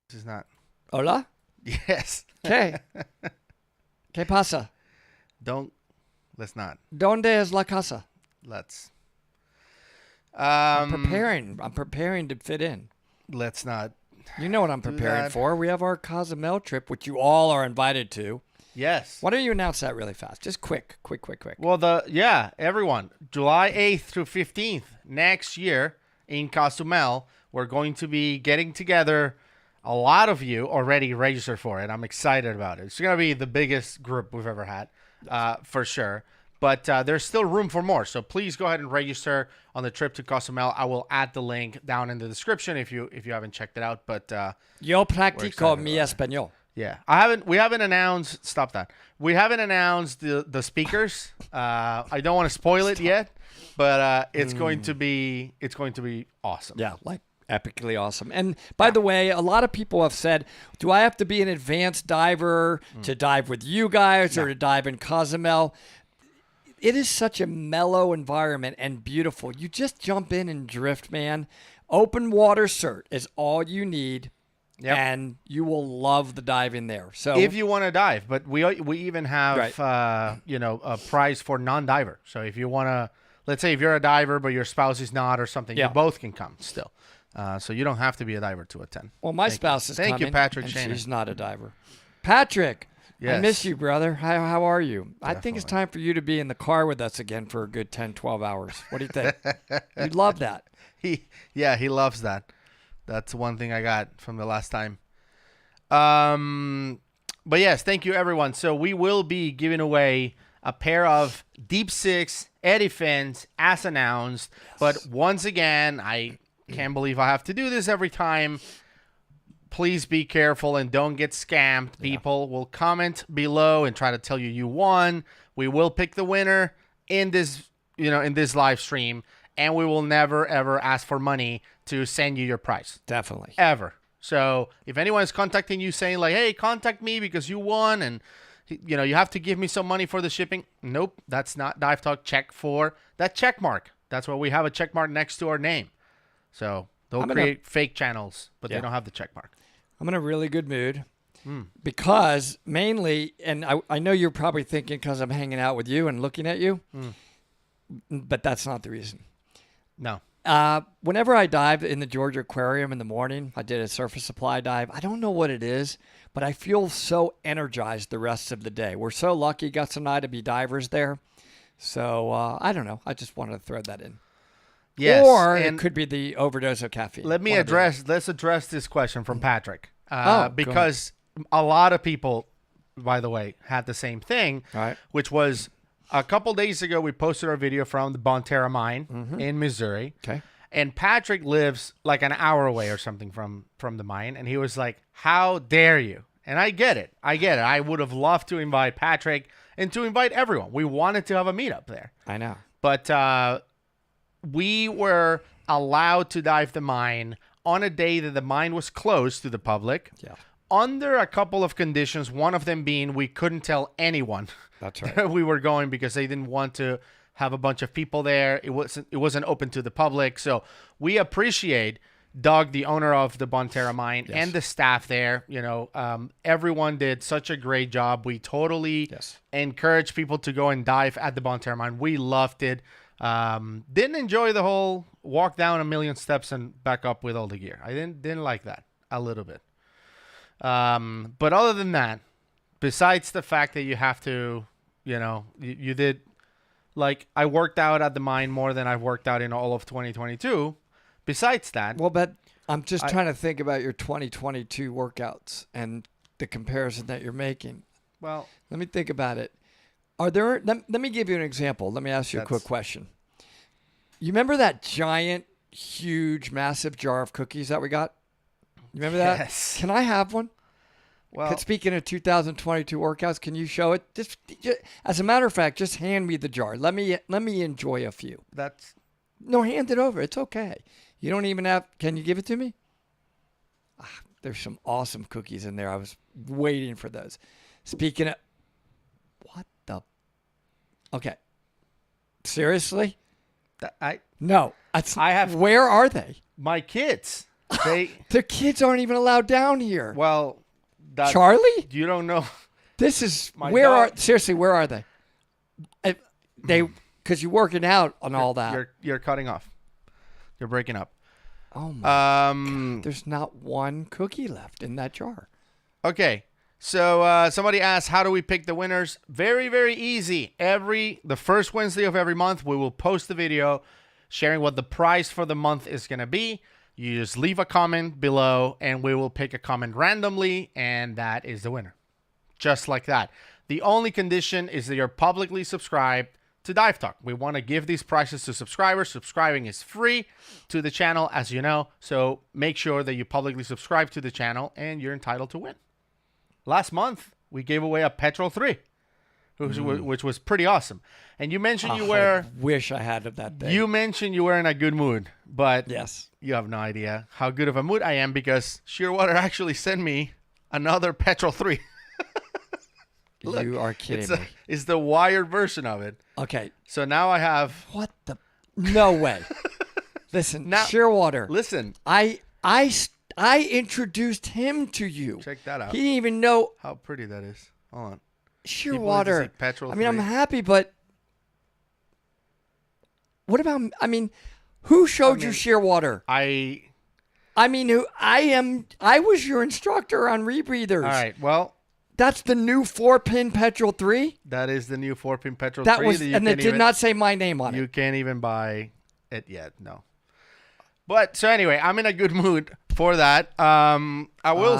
This is not. Hola? Yes. ¿Qué? ¿Qué pasa? Let's not. ¿Dónde es la casa? Let's. I'm preparing to fit in. Let's not. You know what I'm do preparing that. for. We have our Cozumel trip, which you all are invited to. Yes. Why don't you announce that really fast? Just quick. Well, everyone, July 8th through 15th next year in Cozumel, we're going to be getting together. A lot of you already registered for it. I'm excited about it. It's going to be the biggest group we've ever had, for sure. But there's still room for more. So please go ahead and register on the trip to Cozumel. I will add the link down in the description if you haven't checked it out. But Yo practico mi español. yeah, we haven't announced. Stop that. We haven't announced the speakers. I don't want to spoil it yet, but it's going to be awesome. Yeah, like epically awesome. And by the way, a lot of people have said, do I have to be an advanced diver to dive with you guys or to dive in Cozumel? It is such a mellow environment and beautiful. You just jump in and drift, man. Open water cert is all you need. Yep. And you will love the diving there. So if you want to dive, but we even have a prize for non-diver. So if you want to, let's say if you're a diver but your spouse is not or something, you both can come still. So you don't have to be a diver to attend. Well, my spouse is coming. Thank you, Patrick. And Shannon. she's not a diver. Patrick, yes. I miss you, brother. How are you? Definitely. I think it's time for you to be in the car with us again for a good 10, 12 hours. What do you think? You'd love that. He loves that. That's one thing I got from the last time. But yes, thank you, everyone. So we will be giving away a pair of Deep6 Eddy fins as announced. Yes. But once again, I can't believe I have to do this every time. Please be careful and don't get scammed. People will comment below and try to tell you won. We will pick the winner in this live stream. And we will never, ever ask for money to send you your prize. Definitely. Ever. So if anyone is contacting you saying like, hey, contact me because you won and, you have to give me some money for the shipping. Nope, that's not Dive Talk. Check for that check mark. That's why we have a check mark next to our name. So they'll create fake channels, but they don't have the check mark. I'm in a really good mood because mainly, and I know you're probably thinking because I'm hanging out with you and looking at you, but that's not the reason. No. Whenever I dive in the Georgia Aquarium in the morning, I did a surface supply dive. I don't know what it is, but I feel so energized the rest of the day. We're so lucky, Gus and I, to be divers there. So I don't know. I just wanted to throw that in. Yes. Or it could be the overdose of caffeine. Let's address this question from Patrick. Because a lot of people, by the way, had the same thing, which was a couple days ago, we posted our video from the Bonne Terre mine in Missouri. Okay. And Patrick lives like an hour away or something from the mine. And he was like, how dare you? And I get it. I would have loved to invite Patrick and to invite everyone. We wanted to have a meetup there. I know. But we were allowed to dive the mine on a day that the mine was closed to the public. Yeah. Under a couple of conditions, one of them being we couldn't tell anyone that's right. that we were going because they didn't want to have a bunch of people there. It wasn't open to the public. So we appreciate Doug, the owner of the Bonne Terre mine, and the staff there. Everyone did such a great job. We totally encourage people to go and dive at the Bonne Terre mine. We loved it. Didn't enjoy the whole walk down a million steps and back up with all the gear. I didn't like that a little bit. But other than that, besides the fact that you have to, you did, like, I worked out at the mine more than I've worked out in all of 2022. Besides that. Well, but I'm just trying to think about your 2022 workouts and the comparison that you're making. Well, let me think about it. Let me give you an example. Let me ask you a quick question. You remember that giant, huge, massive jar of cookies that we got? You remember that? Yes. Can I have one? Well, speaking of 2022 workouts, can you show it? Just as a matter of fact, just hand me the jar. Let me enjoy a few. No, hand it over. It's okay. You don't even have. Can you give it to me? There's some awesome cookies in there. I was waiting for those. Speaking of, what the? Okay. Seriously? I No. I have. Where are they? My kids. The kids aren't even allowed down here. Well, Charlie? You don't know. This is My where dog- seriously, where are they? Because you're working out on all that. You're cutting off. You're breaking up. Oh my God. There's not one cookie left in that jar. Okay. So somebody asked, how do we pick the winners? Very, very easy. The first Wednesday of every month, we will post the video sharing what the prize for the month is going to be. You just leave a comment below, and we will pick a comment randomly, and that is the winner. Just like that. The only condition is that you're publicly subscribed to Dive Talk. We want to give these prizes to subscribers. Subscribing is free to the channel, as you know. So make sure that you publicly subscribe to the channel, and you're entitled to win. Last month, we gave away a Petrol 3, which was pretty awesome. And you mentioned I wish I had that day. You mentioned you were in a good mood, but yes, you have no idea how good of a mood I am because Shearwater actually sent me another Petrol 3. Look, you are kidding me. It's the wired version of it. Okay. So now I have... What the... No way. Listen, now, Shearwater. Listen. I introduced him to you. Check that out. He didn't even know... How pretty that is. Hold on. Shearwater. Petrol 3. I'm happy, but... What about... who showed you Shearwater? I was your instructor on rebreathers. All right, well... That's the new 4-pin Petrol 3? That is the new 4-pin Petrol 3. And it did not say my name on it. You can't even buy it yet, no. But, so anyway, I'm in a good mood for that. I will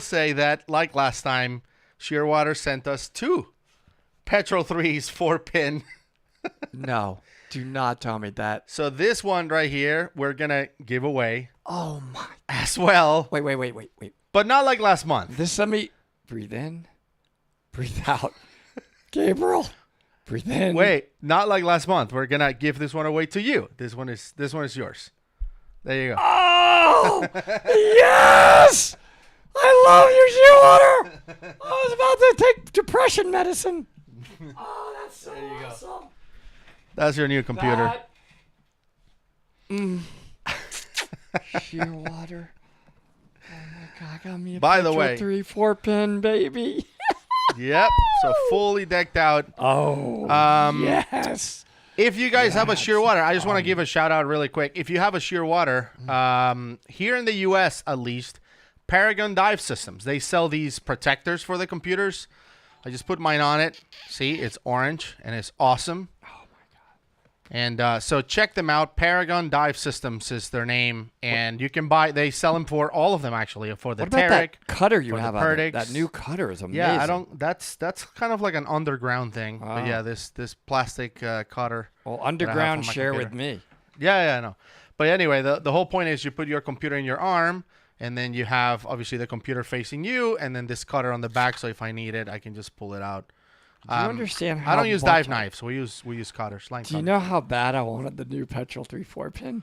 say that, like last time, Shearwater sent us 2 Petrol 3s 4-pin. No, do not tell me that. So this one right here, we're going to give away. Oh, my. As well. Wait. But not like last month. Let me... Breathe in. Breathe out. Gabriel. Breathe in. Wait, not like last month. We're gonna give this one away to you. This one is yours. There you go. Oh yes! I love your Shearwater. I was about to take depression medicine. Oh, that's so awesome. That's your new computer. Shearwater. Oh my God, got me a By the way, 4-pin baby. Yep. So fully decked out. Oh. Yes. If you guys have a Shearwater, I just want to give a shout out really quick. If you have a Shearwater, here in the U.S. at least, Paragon Dive Systems, they sell these protectors for the computers. I just put mine on it. See, it's orange and it's awesome. And so check them out. Paragon Dive Systems is their name, and you can buy. They sell them for all of them actually. For the what about Tarek, that cutter you have on it? That new cutter is amazing. Yeah, I don't. That's kind of like an underground thing. Oh. But yeah, this plastic cutter. Well, underground share with me. Yeah, I know. But anyway, the whole point is you put your computer in your arm, and then you have obviously the computer facing you, and then this cutter on the back. So if I need it, I can just pull it out. Do you understand how I don't use dive knives. We use cutters. Do you know how bad I wanted the new Petrol 3 4-pin?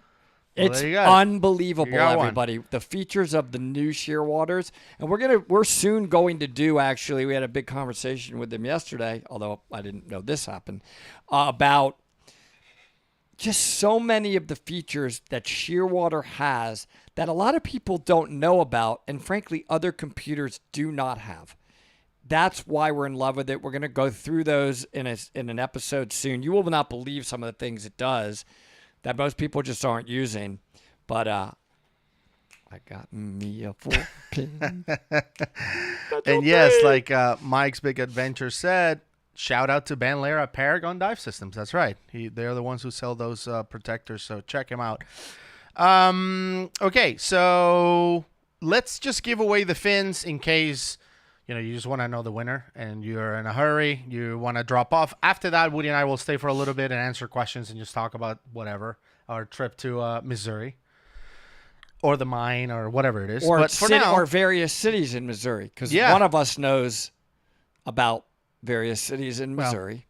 It's there you go. unbelievable, everybody. One. The features of the new Shearwaters, and we're soon going to do. Actually, we had a big conversation with them yesterday, although I didn't know this happened, about just so many of the features that Shearwater has that a lot of people don't know about, and frankly, other computers do not have. That's why we're in love with it. We're going to go through those in an episode soon. You will not believe some of the things it does that most people just aren't using. But I got me a 4-pin. And yes, like Mike's Big Adventure said, shout out to Ben Lara at Paragon Dive Systems. That's right. They're the ones who sell those protectors, so check him out. Okay, so let's just give away the fins in case... you just want to know the winner and you're in a hurry, you want to drop off. After that, Woody and I will stay for a little bit and answer questions and just talk about whatever, our trip to Missouri or the mine or whatever it is. Or, but for now, or various cities in Missouri, because one of us knows about various cities in Missouri.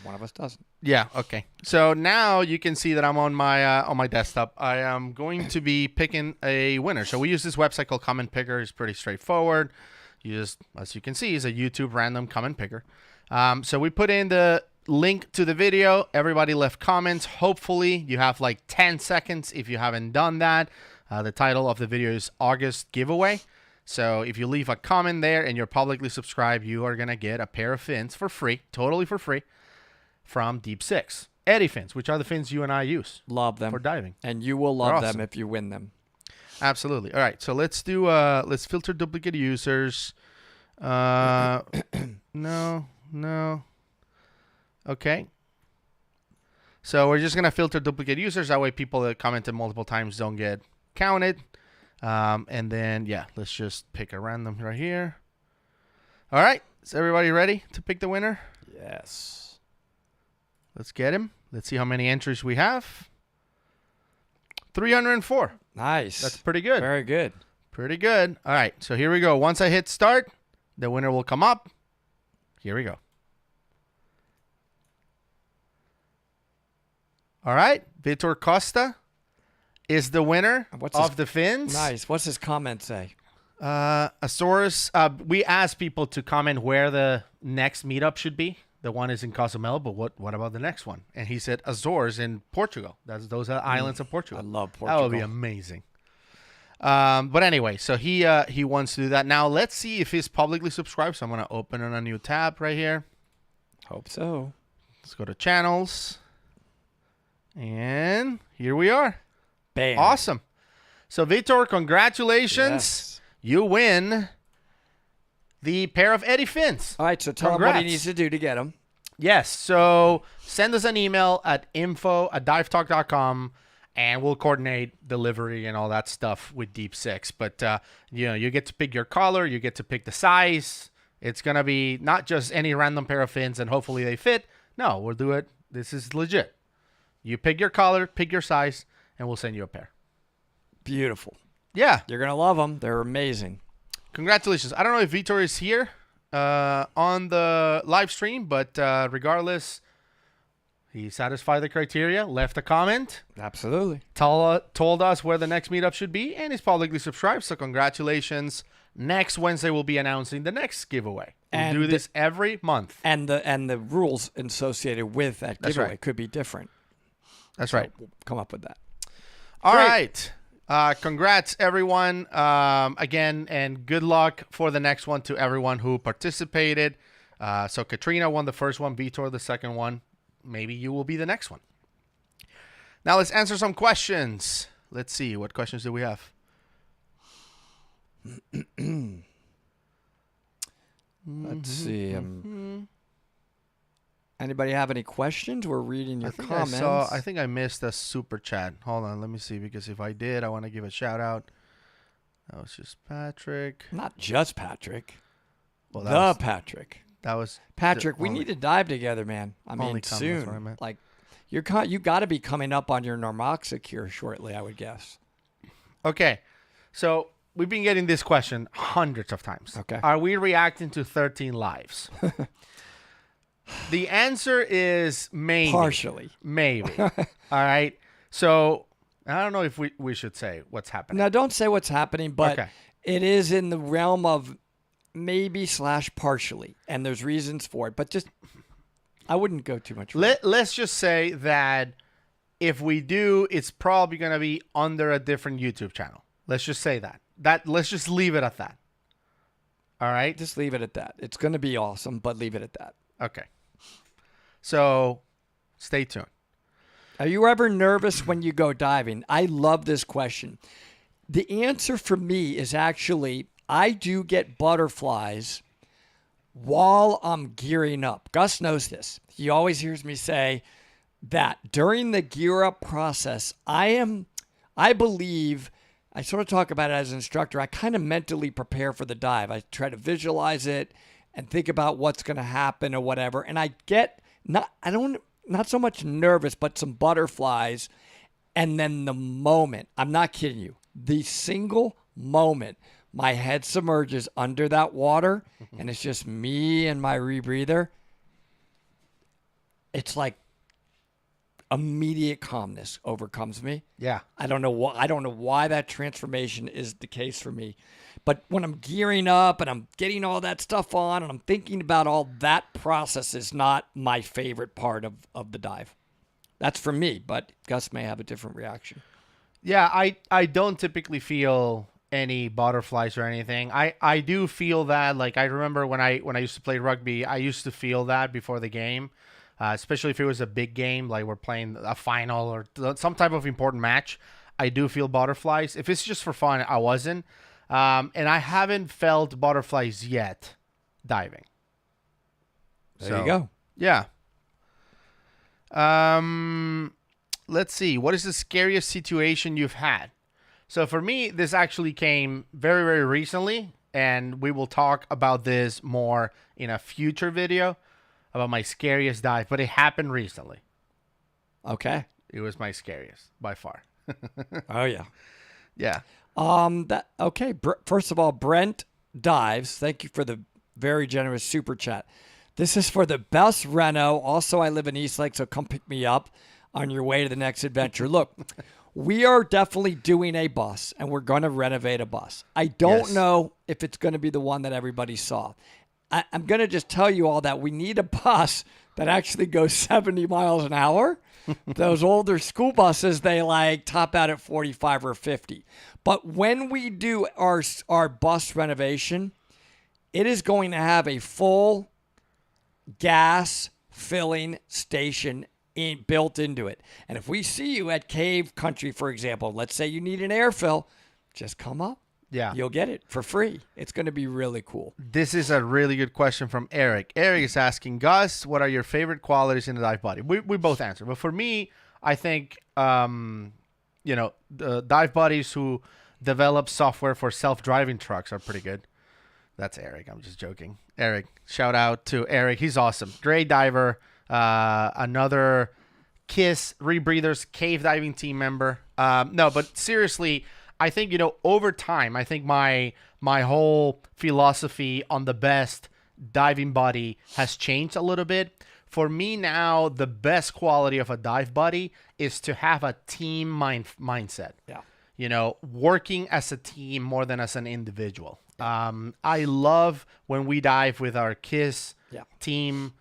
One of us doesn't. Yeah, okay. So now you can see that I'm on my desktop. I am going to be picking a winner. So we use this website called Comment Picker. It's pretty straightforward. You just, as you can see, is a YouTube random comment picker. So we put in the link to the video. Everybody left comments. Hopefully you have like 10 seconds if you haven't done that. The title of the video is August giveaway. So if you leave a comment there and you're publicly subscribed, you are going to get a pair of fins for free, totally for free, from Deep6 Eddy fins, which are the fins you and I use. Love them. For diving. And you will love them if you win them. Absolutely. All right, so let's do, let's filter duplicate users. No. Okay. So we're just going to filter duplicate users. That way people that commented multiple times don't get counted. And then, yeah, let's just pick a random right here. All right. Is everybody ready to pick the winner? Yes. Let's get him. Let's see how many entries we have. 304. Nice. That's pretty good. Very good. Pretty good. All right. So here we go. Once I hit start, the winner will come up. Here we go. All right. Vitor Costa is the winner of the fins. Nice. What's his comment say? Azores. We asked people to comment where the next meetup should be. The one is in Cozumel, but what about the next one? And he said Azores in Portugal. Those are islands of Portugal. I love Portugal. That would be amazing. But anyway, so he wants to do that. Now let's see if he's publicly subscribed. So I'm gonna open on a new tab right here. Hope so. Let's go to channels. And here we are. Bam. Awesome. So, Vitor, congratulations. Yes. You win the pair of Eddy fins. All right, so tell him what he needs to do to get them. Yes. So, send us an email at info@divetalk.com, and we'll coordinate delivery and all that stuff with Deep6. But, you get to pick your color. You get to pick the size. It's going to be not just any random pair of fins, and hopefully they fit. No, we'll do it. This is legit. You pick your color, pick your size, and we'll send you a pair. Beautiful. Yeah. You're going to love them. They're amazing. Congratulations. I don't know if Vitor is here on the live stream, but regardless, he satisfied the criteria, left a comment. Absolutely. Told us where the next meetup should be, and he's publicly subscribed, so congratulations. Next Wednesday, we'll be announcing the next giveaway. We'll do this every month. And the rules associated with that giveaway right. could be different. That's right. We'll come up with that. All right. Congrats, everyone. Again, and good luck for the next one to everyone who participated. So Katrina won the first one, Vitor the second one. Maybe you will be the next one. Now let's answer some questions. Let's see. What questions do we have? Let's see. Anybody have any questions? We're reading your comments. I think I missed a super chat. Hold on, let me see, because if I did, I want to give a shout out. That was just Patrick. Not just Patrick. Well, Patrick. That was Patrick. We need to dive together, man. I mean, soon. Like, you got to be coming up on your Normoxic here shortly, I would guess. Okay, so we've been getting this question hundreds of times. Okay. Are we reacting to 13 lives? The answer is maybe. Partially. Maybe. All right. So I don't know if we should say what's happening. Now, don't say what's happening, but it is in the realm of maybe / partially, and there's reasons for it. But just, I wouldn't go too much. Let's just say that if we do, it's probably going to be under a different YouTube channel. Let's just say that. Let's just leave it at that. All right? Just leave it at that. It's going to be awesome, but leave it at that. Okay. So, stay tuned. Are you ever nervous when you go diving? I love this question. The answer for me is actually, I do get butterflies while I'm gearing up. Gus knows this. He always hears me say that during the gear up process, I believe, I sort of talk about it as an instructor, I kind of mentally prepare for the dive. I try to visualize it and think about what's going to happen or whatever. And I get not so much nervous, but some butterflies. And then the moment, I'm not kidding you, the single moment my head submerges under that water and it's just me and my rebreather, it's like immediate calmness overcomes me. Yeah. I don't know why that transformation is the case for me. But when I'm gearing up and I'm getting all that stuff on and I'm thinking about all that process is not my favorite part of the dive. That's for me, but Gus may have a different reaction. Yeah, I don't typically feel any butterflies or anything. I do feel that, like, I remember when I used to play rugby, I used to feel that before the game, especially if it was a big game, like we're playing a final or some type of important match. I do feel butterflies. If it's just for fun, I wasn't. And I haven't felt butterflies yet diving. There you go. Yeah. Let's see. What is the scariest situation you've had? So for me, this actually came very, very recently, and we will talk about this more in a future video about my scariest dive, but it happened recently. Okay. It was my scariest by far. Oh yeah. Yeah. Okay. First of all, Brent Dives, thank you for the very generous super chat. This is for the best reno. Also, I live in Eastlake, so come pick me up on your way to the next adventure. Look, we are definitely doing a bus, and we're going to renovate a bus. I don't know if it's going to be the one that everybody saw. I'm going to just tell you all that we need a bus that actually goes 70 miles an hour. Those older school buses, they like top out at 45 or 50. But when we do our bus renovation, it is going to have a full gas filling station built into it. And if we see you at Cave Country, for example, let's say you need an air fill, just come up. Yeah. You'll get it for free. It's going to be really cool. This is a really good question from Eric. Eric is asking, Gus, what are your favorite qualities in the dive body? We both answer. But for me, I think, the dive buddies who develop software for self-driving trucks are pretty good. That's Eric. I'm just joking. Eric, shout out to Eric. He's awesome. Great diver. Another KISS Rebreathers cave diving team member. No, but seriously, I think, over time, I think my whole philosophy on the best diving buddy has changed a little bit. For me now, the best quality of a dive buddy is to have a team mindset. Yeah. Working as a team more than as an individual. I love when we dive with our KISS team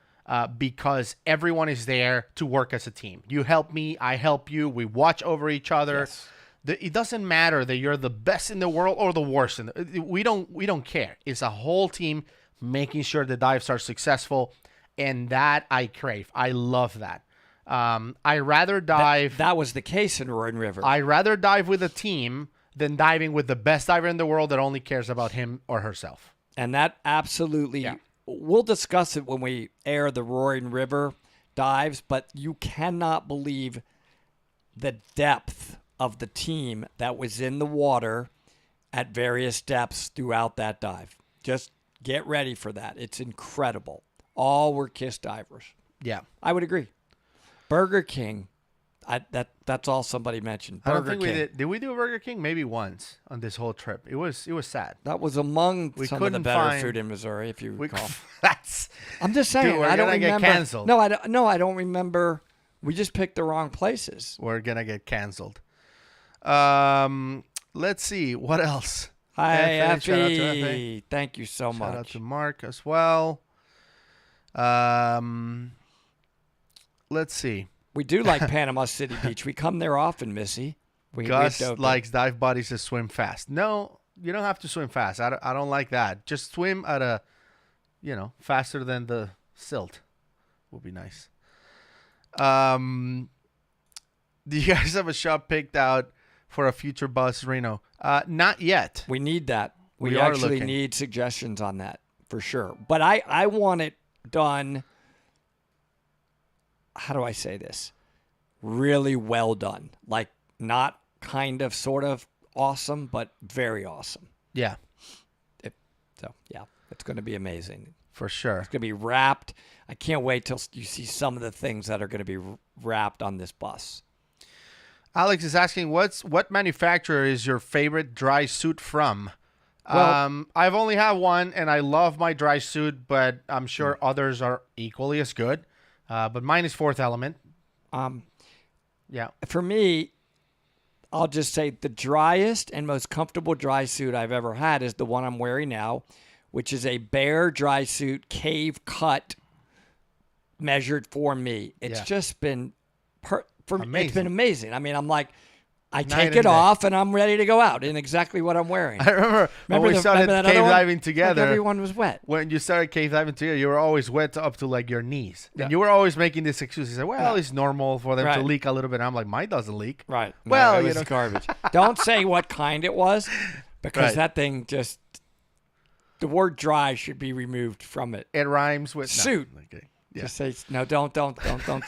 because everyone is there to work as a team. You help me, I help you. We watch over each other. Yes. It doesn't matter that you're the best in the world or the worst. We don't care. It's a whole team making sure the dives are successful, and that I crave. I love that. I rather dive. That was the case in Roaring River. I rather dive with a team than diving with the best diver in the world that only cares about him or herself. And that absolutely, we'll discuss it when we air the Roaring River dives, but you cannot believe the depth of the team that was in the water at various depths throughout that dive. Just get ready for that. It's incredible. All were KISS divers. Yeah. I would agree. Burger King, that's all somebody mentioned. Burger I don't think King. we did. Did we do a Burger King? Maybe once on this whole trip. It was sad. That was among some of the couldn't better find- food in Missouri, if you recall. I'm just saying. Dude, we're I don't gonna remember. get canceled. No, I don't remember. We just picked the wrong places. We're gonna get canceled. Let's see what else. Hi, Effie. Shout out to Effie. Effie. Thank you so much. Shout out to Mark as well. Let's see. We do like Panama City Beach. We come there often, Missy. Gus likes dive buddies to swim fast. No, you don't have to swim fast. I don't like that. Just swim at a, faster than the silt. Would be nice. Do you guys have a shop picked out for a future bus, Reno? Not yet. We need that. We are actually looking. need suggestions on that for sure. But I want it done. How do I say this? Really well done. Like not kind of, sort of awesome, but very awesome. Yeah. It's going to be amazing. For sure. It's going to be wrapped. I can't wait till you see some of the things that are going to be wrapped on this bus. Alex is asking, what manufacturer is your favorite dry suit from? Well, I've only had one, and I love my dry suit, but I'm sure others are equally as good. But mine is Fourth Element. Yeah. For me, I'll just say the driest and most comfortable dry suit I've ever had is the one I'm wearing now, which is a Bear dry suit cave cut measured for me. It's just been it's been amazing. I mean, I'm like, I Night take and it day. off and I'm ready to go out in exactly what I'm wearing. I remember when we started that cave other one? diving Like, together. everyone was wet. When you started cave diving together, you were always wet up to like your knees. Yeah. And you were always making this excuse. You said, well, it's normal for them to Right. leak a little bit. I'm like, mine doesn't leak. Right. No, Well, it you was know. garbage. Don't say what kind it was, because Right. that thing just, the word dry should be removed from it. It rhymes with Suit. No. Okay. Yeah. Just say, no, don't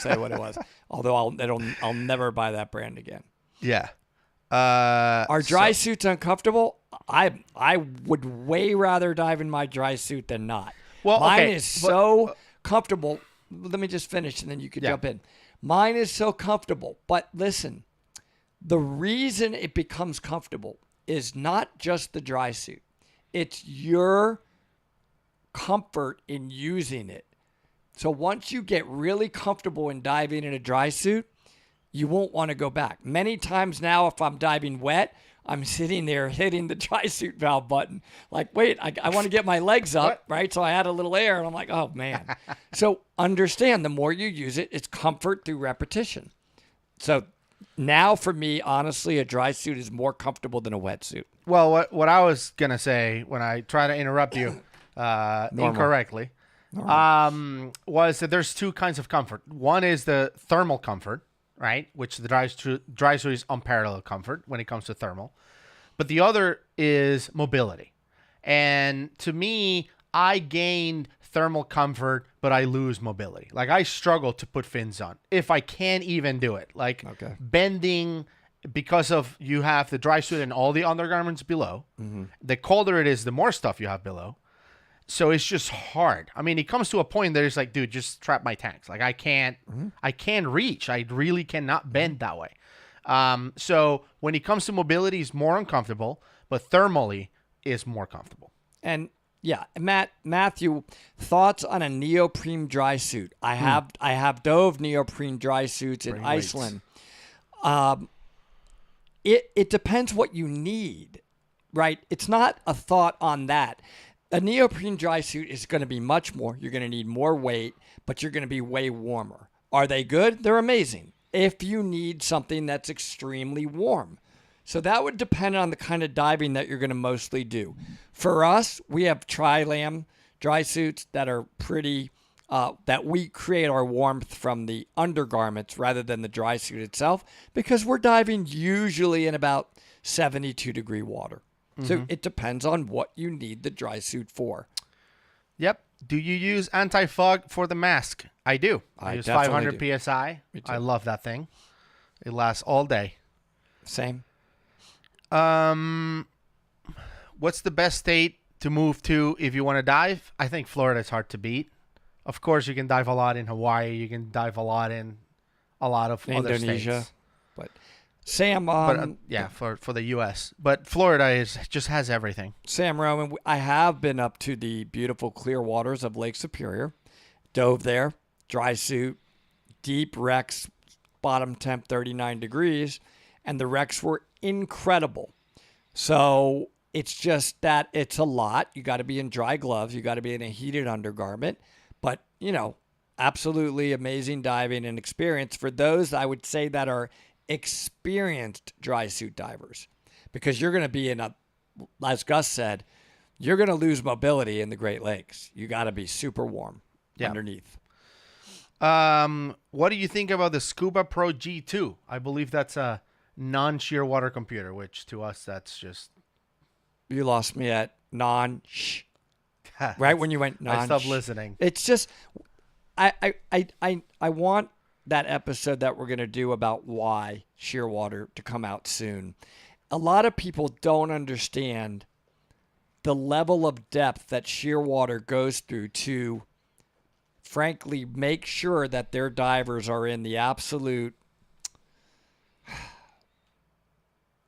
say what it was. Although I'll never buy that brand again. Yeah. Are dry suits uncomfortable? I would way rather dive in my dry suit than not. Well, mine okay, is so comfortable. Let me just finish and then you can jump in. Mine is so comfortable. But listen, the reason it becomes comfortable is not just the dry suit. It's your comfort in using it. So once you get really comfortable in diving in a dry suit, you won't want to go back. Many times now, if I'm diving wet, I'm sitting there hitting the dry suit valve button. Like, wait, I want to get my legs up, right? So I had a little air, and I'm like, oh, man. So understand, the more you use it, it's comfort through repetition. So now for me, honestly, a dry suit is more comfortable than a wetsuit. Well, what I was going to say when I try to interrupt you incorrectly was that there's two kinds of comfort. One is the thermal comfort, right? Which the dry suit is unparalleled comfort when it comes to thermal. But the other is mobility. And to me, I gained thermal comfort, but I lose mobility. Like I struggle to put fins on if I can't even do it. Like bending, because of you have the dry suit and all the undergarments below. Mm-hmm. The colder it is, the more stuff you have below. So it's just hard. I mean, it comes to a point that it's like, dude, just trap my tanks. Like I can't reach. I really cannot bend that way. So when it comes to mobility, it's more uncomfortable, but thermally is more comfortable. And yeah, Matthew, thoughts on a neoprene dry suit? I have dove neoprene dry suits in Iceland. It depends what you need, right? It's not a thought on that. A neoprene dry suit is going to be much more. You're going to need more weight, but you're going to be way warmer. Are they good? They're amazing. If you need something that's extremely warm. So that would depend on the kind of diving that you're going to mostly do. For us, we have tri-lam dry suits that are pretty, that we create our warmth from the undergarments rather than the dry suit itself, because we're diving usually in about 72 degree water. So it depends on what you need the dry suit for. Yep. Do you use anti-fog for the mask? I do. I use 500 PSI. I love that thing. It lasts all day. Same. What's the best state to move to if you want to dive? I think Florida is hard to beat. Of course, you can dive a lot in Hawaii. You can dive a lot in a lot of other Indonesia. states. But Sam, for the U.S. But Florida just has everything. Sam Roman, I have been up to the beautiful clear waters of Lake Superior, dove there, dry suit, deep wrecks, bottom temp 39 degrees, and the wrecks were incredible. So it's just that it's a lot. You got to be in dry gloves. You got to be in a heated undergarment. But, absolutely amazing diving and experience for those, I would say, that are experienced dry suit divers, because you're going to be as Gus said, you're going to lose mobility in the Great Lakes. You got to be super warm underneath. What do you think about the Scuba Pro G2? I believe that's a non-Shearwater computer, which to us, that's just... You lost me at non-sh. Right when you went non-sh. I stopped listening. It's just, I want that episode that we're going to do about why Shearwater to come out soon. A lot of people don't understand the level of depth that Shearwater goes through to, frankly, make sure that their divers are in the absolute,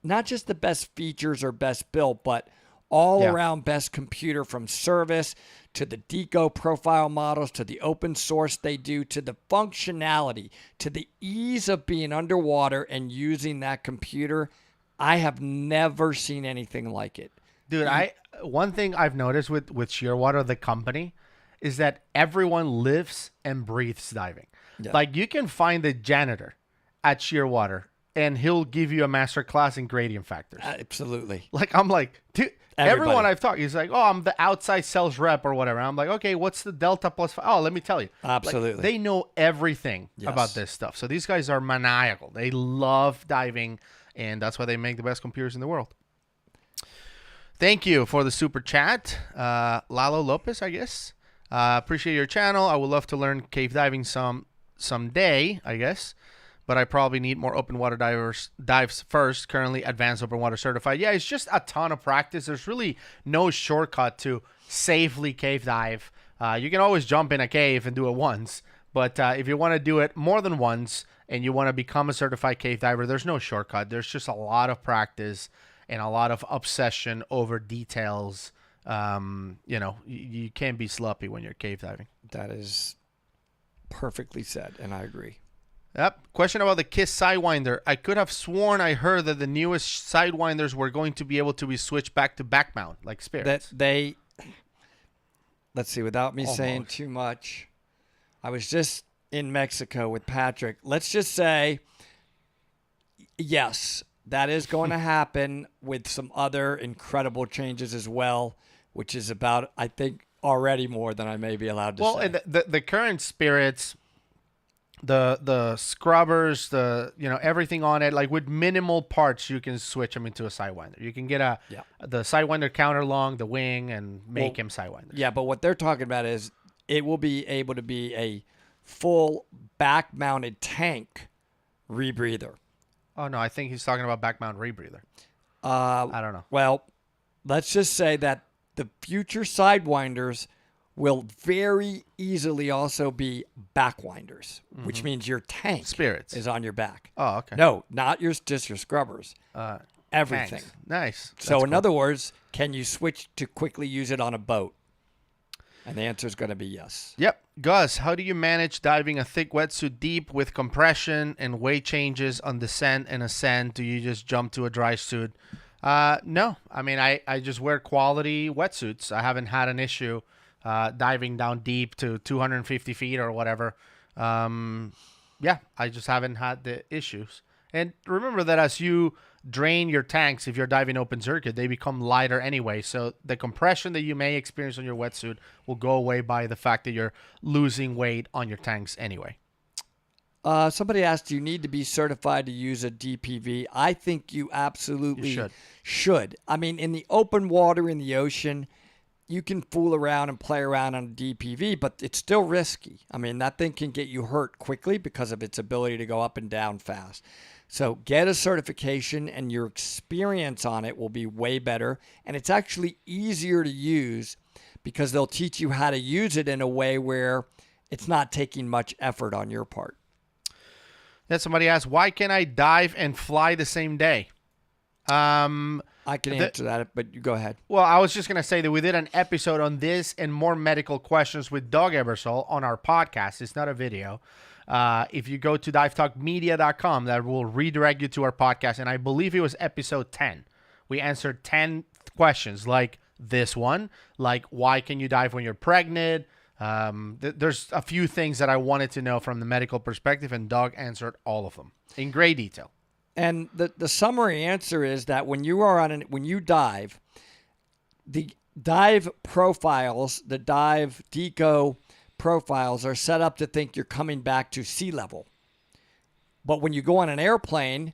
not just the best features or best built, but all around best computer, from service to the deco profile models, to the open source they do, to the functionality, to the ease of being underwater and using that computer. I have never seen anything like it. Dude, one thing I've noticed with Shearwater, the company, is that everyone lives and breathes diving. Yeah. Like, you can find the janitor at Shearwater and he'll give you a master class in gradient factors. Absolutely. Like, I'm like, dude, Everybody. everyone I've talked, he's like, oh, I'm the outside sales rep or whatever. I'm like, okay, what's the delta plus 5? Oh, let me tell you. Absolutely. Like, they know everything Yes. about this stuff. So these guys are maniacal. They love diving, and that's why they make the best computers in the world. Thank you for the super chat. Lalo Lopez, I guess. Appreciate your channel. I would love to learn cave diving someday, I guess. But I probably need more open water dives first. Currently advanced open water certified. Yeah, it's just a ton of practice. There's really no shortcut to safely cave dive. You can always jump in a cave and do it once. But if you want to do it more than once and you want to become a certified cave diver, there's no shortcut. There's just a lot of practice and a lot of obsession over details. You can't be sloppy when you're cave diving. That is perfectly said, and I agree. Yep. Question about the KISS Sidewinder. I could have sworn I heard that the newest Sidewinders were going to be able to be switched back to back mount, like Spirits. Let's see, without me saying too much, I was just in Mexico with Patrick. Let's just say, yes, that is going to happen with some other incredible changes as well, which is about, I think, already more than I may be allowed to say. Well, and the current Spirits, the scrubbers, everything on it, like with minimal parts, you can switch them into a Sidewinder. You can get the Sidewinder counter long, the wing, and make him Sidewinders. Yeah, but what they're talking about is it will be able to be a full back-mounted tank rebreather. Oh, no, I think he's talking about back mount rebreather. I don't know. Well, let's just say that the future Sidewinders will very easily also be backwinders, which means your tank Spirits is on your back. Oh, okay. No, not just your scrubbers. Everything. Tanks. Nice. So in other words, can you switch to quickly use it on a boat? And the answer is going to be yes. Yep. Gus, how do you manage diving a thick wetsuit deep with compression and weight changes on descent and ascent? Do you just jump to a dry suit? No. I mean, I just wear quality wetsuits. I haven't had an issue diving down deep to 250 feet or whatever. I just haven't had the issues. And remember that as you drain your tanks, if you're diving open circuit, they become lighter anyway. So the compression that you may experience on your wetsuit will go away by the fact that you're losing weight on your tanks anyway. Somebody asked, do you need to be certified to use a DPV? I think you absolutely should. I mean, in the open water, in the ocean, you can fool around and play around on a DPV, but it's still risky. I mean, that thing can get you hurt quickly because of its ability to go up and down fast. So get a certification and your experience on it will be way better. And it's actually easier to use because they'll teach you how to use it in a way where it's not taking much effort on your part. Then somebody asked, why can't I dive and fly the same day? I can answer that, but you go ahead. Well, I was just going to say that we did an episode on this and more medical questions with Doug Ebersol on our podcast. It's not a video. If you go to divetalkmedia.com, that will redirect you to our podcast. And I believe it was episode 10. We answered 10 questions like this one, like why can you dive when you're pregnant? There's a few things that I wanted to know from the medical perspective, and Doug answered all of them in great detail. And the summary answer is that when you dive, the dive profiles, the dive deco profiles are set up to think you're coming back to sea level. But when you go on an airplane,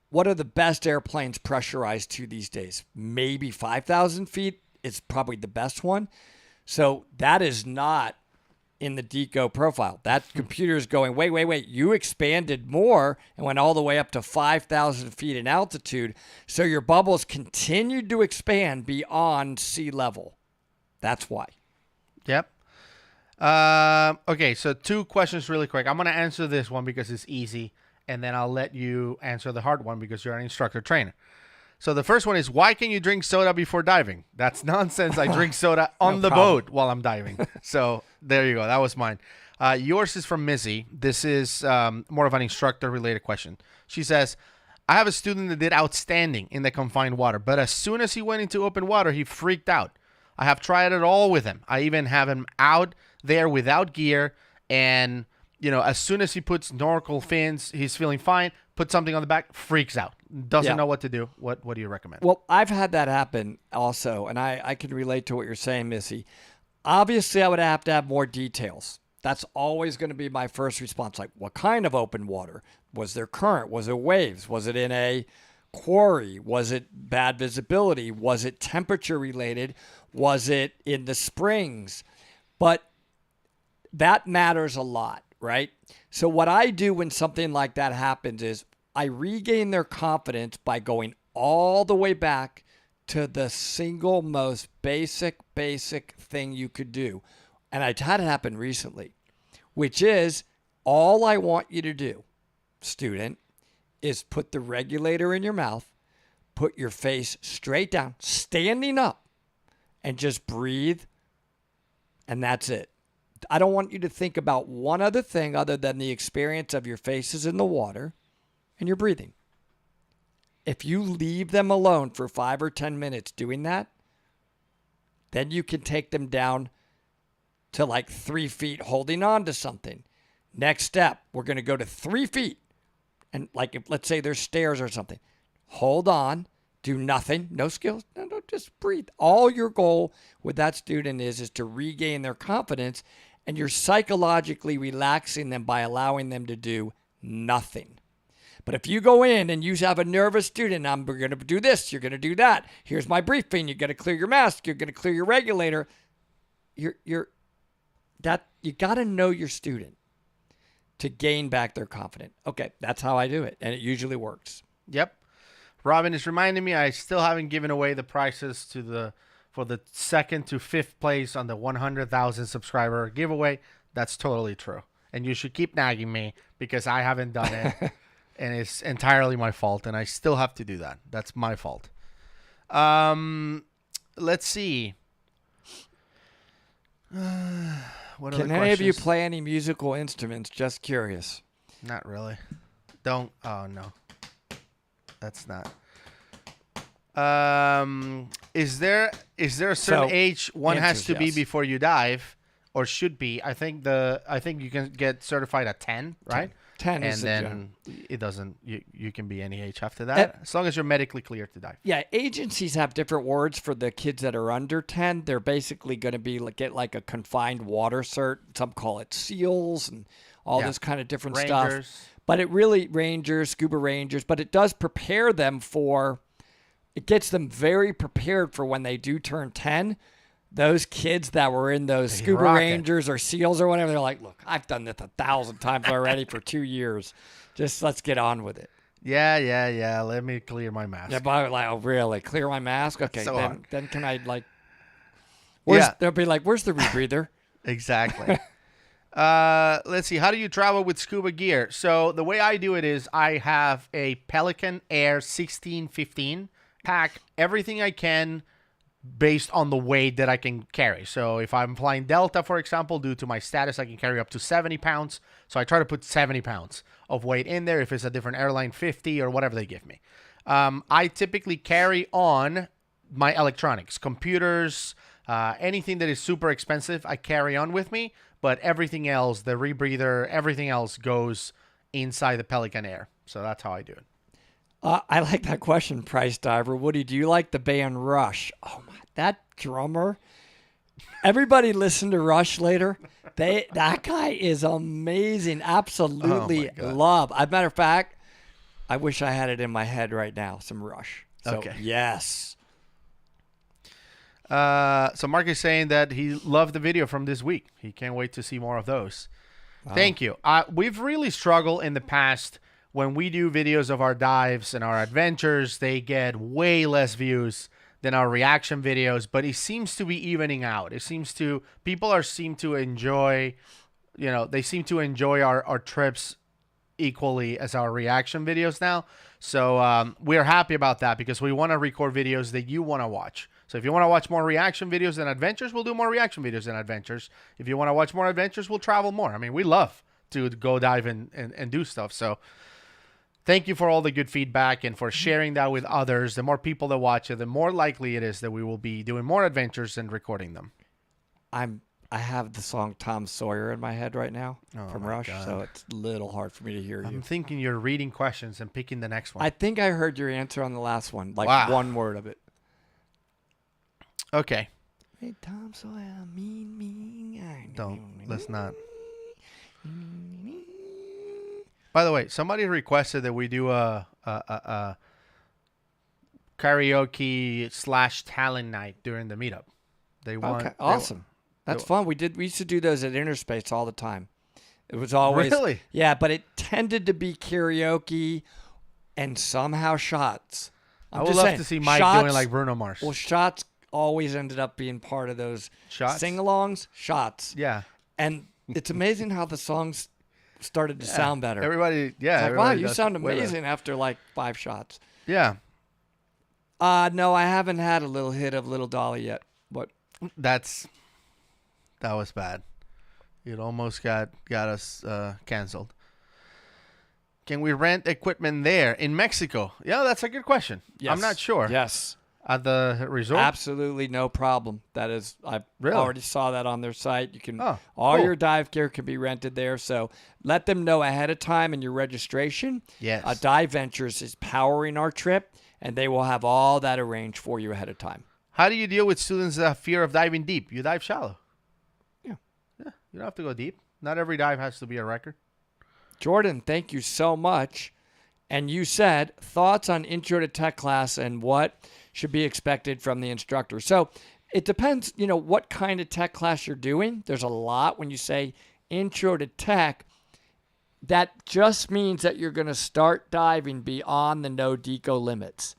what are the best airplanes pressurized to these days? Maybe 5,000 feet is probably the best one. So that is not in the deco profile. That computer is going, wait. You expanded more and went all the way up to 5,000 feet in altitude. So your bubbles continued to expand beyond sea level. That's why. Yep. Okay, so 2 questions really quick. I'm going to answer this one because it's easy, and then I'll let you answer the hard one because you're an instructor trainer. So the first one is, why can you drink soda before diving? That's nonsense. I drink soda on the boat while I'm diving. So there you go. That was mine. Yours is from Missy. This is more of an instructor-related question. She says, I have a student that did outstanding in the confined water, but as soon as he went into open water, he freaked out. I have tried it all with him. I even have him out there without gear, and as soon as he puts snorkel fins, he's feeling fine. Put something on the back, freaks out, doesn't know what to do. What do you recommend? Well, I've had that happen also, and I can relate to what you're saying, Missy. Obviously, I would have to have more details. That's always going to be my first response. Like, what kind of open water? Was there current? Was it waves? Was it in a quarry? Was it bad visibility? Was it temperature related? Was it in the springs? But that matters a lot, right? So what I do when something like that happens is I regain their confidence by going all the way back to the single most basic thing you could do. And I had it happen recently, which is all I want you to do, student, is put the regulator in your mouth, put your face straight down, standing up, and just breathe. And that's it. I don't want you to think about one other thing other than the experience of your faces in the water and your breathing. If you leave them alone for 5 or 10 minutes doing that, then you can take them down to like 3 feet holding on to something. Next step, we're going to go to 3 feet. And like, if, let's say there's stairs or something. Hold on, do nothing, no skills, no, just breathe. All your goal with that student is to regain their confidence, and you're psychologically relaxing them by allowing them to do nothing. But if you go in and you have a nervous student, we're going to do this, you're going to do that. Here's my briefing. You're going to clear your mask. You're going to clear your regulator. You got to know your student to gain back their confidence. Okay, that's how I do it, and it usually works. Yep. Robin is reminding me I still haven't given away the prizes for the 2nd to 5th place on the 100,000 subscriber giveaway. That's totally true. And you should keep nagging me because I haven't done it. And it's entirely my fault, and I still have to do that. That's my fault. Let's see. What Can any of you play any musical instruments? Just curious. Not really. Don't. Oh, no. That's not. Is there a certain age one has to be before you dive, or should be? I think you can get certified at 10, right? 10 and is then it doesn't. You can be any age after that, as long as you're medically cleared to dive. Yeah, agencies have different words for the kids that are under 10. They're basically going to be get like a confined water cert. Some call it SEALs and all this kind of different Rangers. stuff. But it really Rangers, scuba Rangers. But it does prepare them for. It gets them very prepared for when they do turn 10. Those kids that were in those scuba Rangers or SEALs or whatever, they're like, look, I've done this 1,000 times already for 2 years. Just let's get on with it. Yeah. Let me clear my mask. Yeah, but like, oh, really? Clear my mask? Okay, so then can I like? They'll be like, where's the rebreather? Exactly. Let's see. How do you travel with scuba gear? So the way I do it is I have a Pelican Air 1615. Pack everything I can based on the weight that I can carry. So if I'm flying Delta, for example, due to my status, I can carry up to 70 pounds. So I try to put 70 pounds of weight in there. If it's a different airline, 50 or whatever they give me. I typically carry on my electronics, computers, anything that is super expensive, I carry on with me. But everything else, the rebreather, everything else goes inside the Pelican Air. So that's how I do it. I like that question, Price Diver. Woody, do you like the band Rush? Oh, my, that drummer. Everybody listen to Rush later. That guy is amazing. Absolutely love. As a matter of fact, I wish I had it in my head right now, some Rush. So, okay. Yes. So Mark is saying that he loved the video from this week. He can't wait to see more of those. Wow. Thank you. We've really struggled in the past. When we do videos of our dives and our adventures, they get way less views than our reaction videos, but it seems to be evening out. People seem to enjoy, they seem to enjoy our trips equally as our reaction videos now. So we're happy about that because we want to record videos that you want to watch. So if you want to watch more reaction videos than adventures, we'll do more reaction videos than adventures. If you want to watch more adventures, we'll travel more. I mean, we love to go dive and do stuff. So thank you for all the good feedback and for sharing that with others. The more people that watch it, the more likely it is that we will be doing more adventures and recording them. I'm I have the song Tom Sawyer in my head right now from my Rush, God. so it's a little hard for me to hear you. I'm thinking you're reading questions and picking the next one. I think I heard your answer on the last one, like Wow. one word of it. Okay. Hey, Tom Sawyer, mean. Let's not. By the way, somebody requested that we do a karaoke / talent night during the meetup. They want. Okay, awesome. That's fun. We used to do those at Interspace all the time. It was always Really? Yeah, but it tended to be karaoke and somehow shots. I would love to see Mike doing like Bruno Mars. Well, shots always ended up being part of those Shots? sing-alongs. Shots. Yeah. And it's amazing how the songs started to sound better. Everybody, yeah. It's like, wow, everybody you does sound way better. amazing after like 5 shots. Yeah. No, I haven't had a little hit of Little Dolly yet. But That was bad. It almost got us canceled. Can we rent equipment there in Mexico? Yeah, that's a good question. yes. I'm not sure. Yes. At the resort? Absolutely no problem. That is, I Really? already saw that on their site. You can Oh, all cool. your dive gear can be rented there. So let them know ahead of time in your registration. Yes. Dive Ventures is powering our trip, and they will have all that arranged for you ahead of time. How do you deal with students that have fear of diving deep? You dive shallow. Yeah. Yeah. You don't have to go deep. Not every dive has to be a record. Jordan, thank you so much. And you said thoughts on intro to tech class and what should be expected from the instructor. So it depends, what kind of tech class you're doing. There's a lot when you say intro to tech. That just means that you're going to start diving beyond the no deco limits.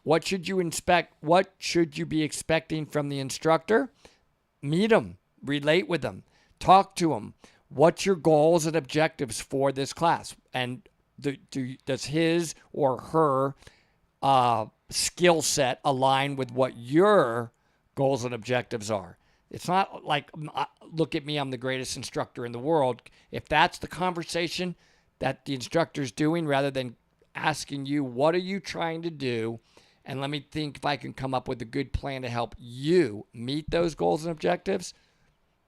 What should you inspect? What should you be expecting from the instructor? Meet them, relate with them, talk to them. What's your goals and objectives for this class? And does his or her skill set align with what your goals and objectives are? It's not like, look at me, I'm the greatest instructor in the world. If that's the conversation that the instructor's doing, rather than asking you, what are you trying to do? And let me think if I can come up with a good plan to help you meet those goals and objectives,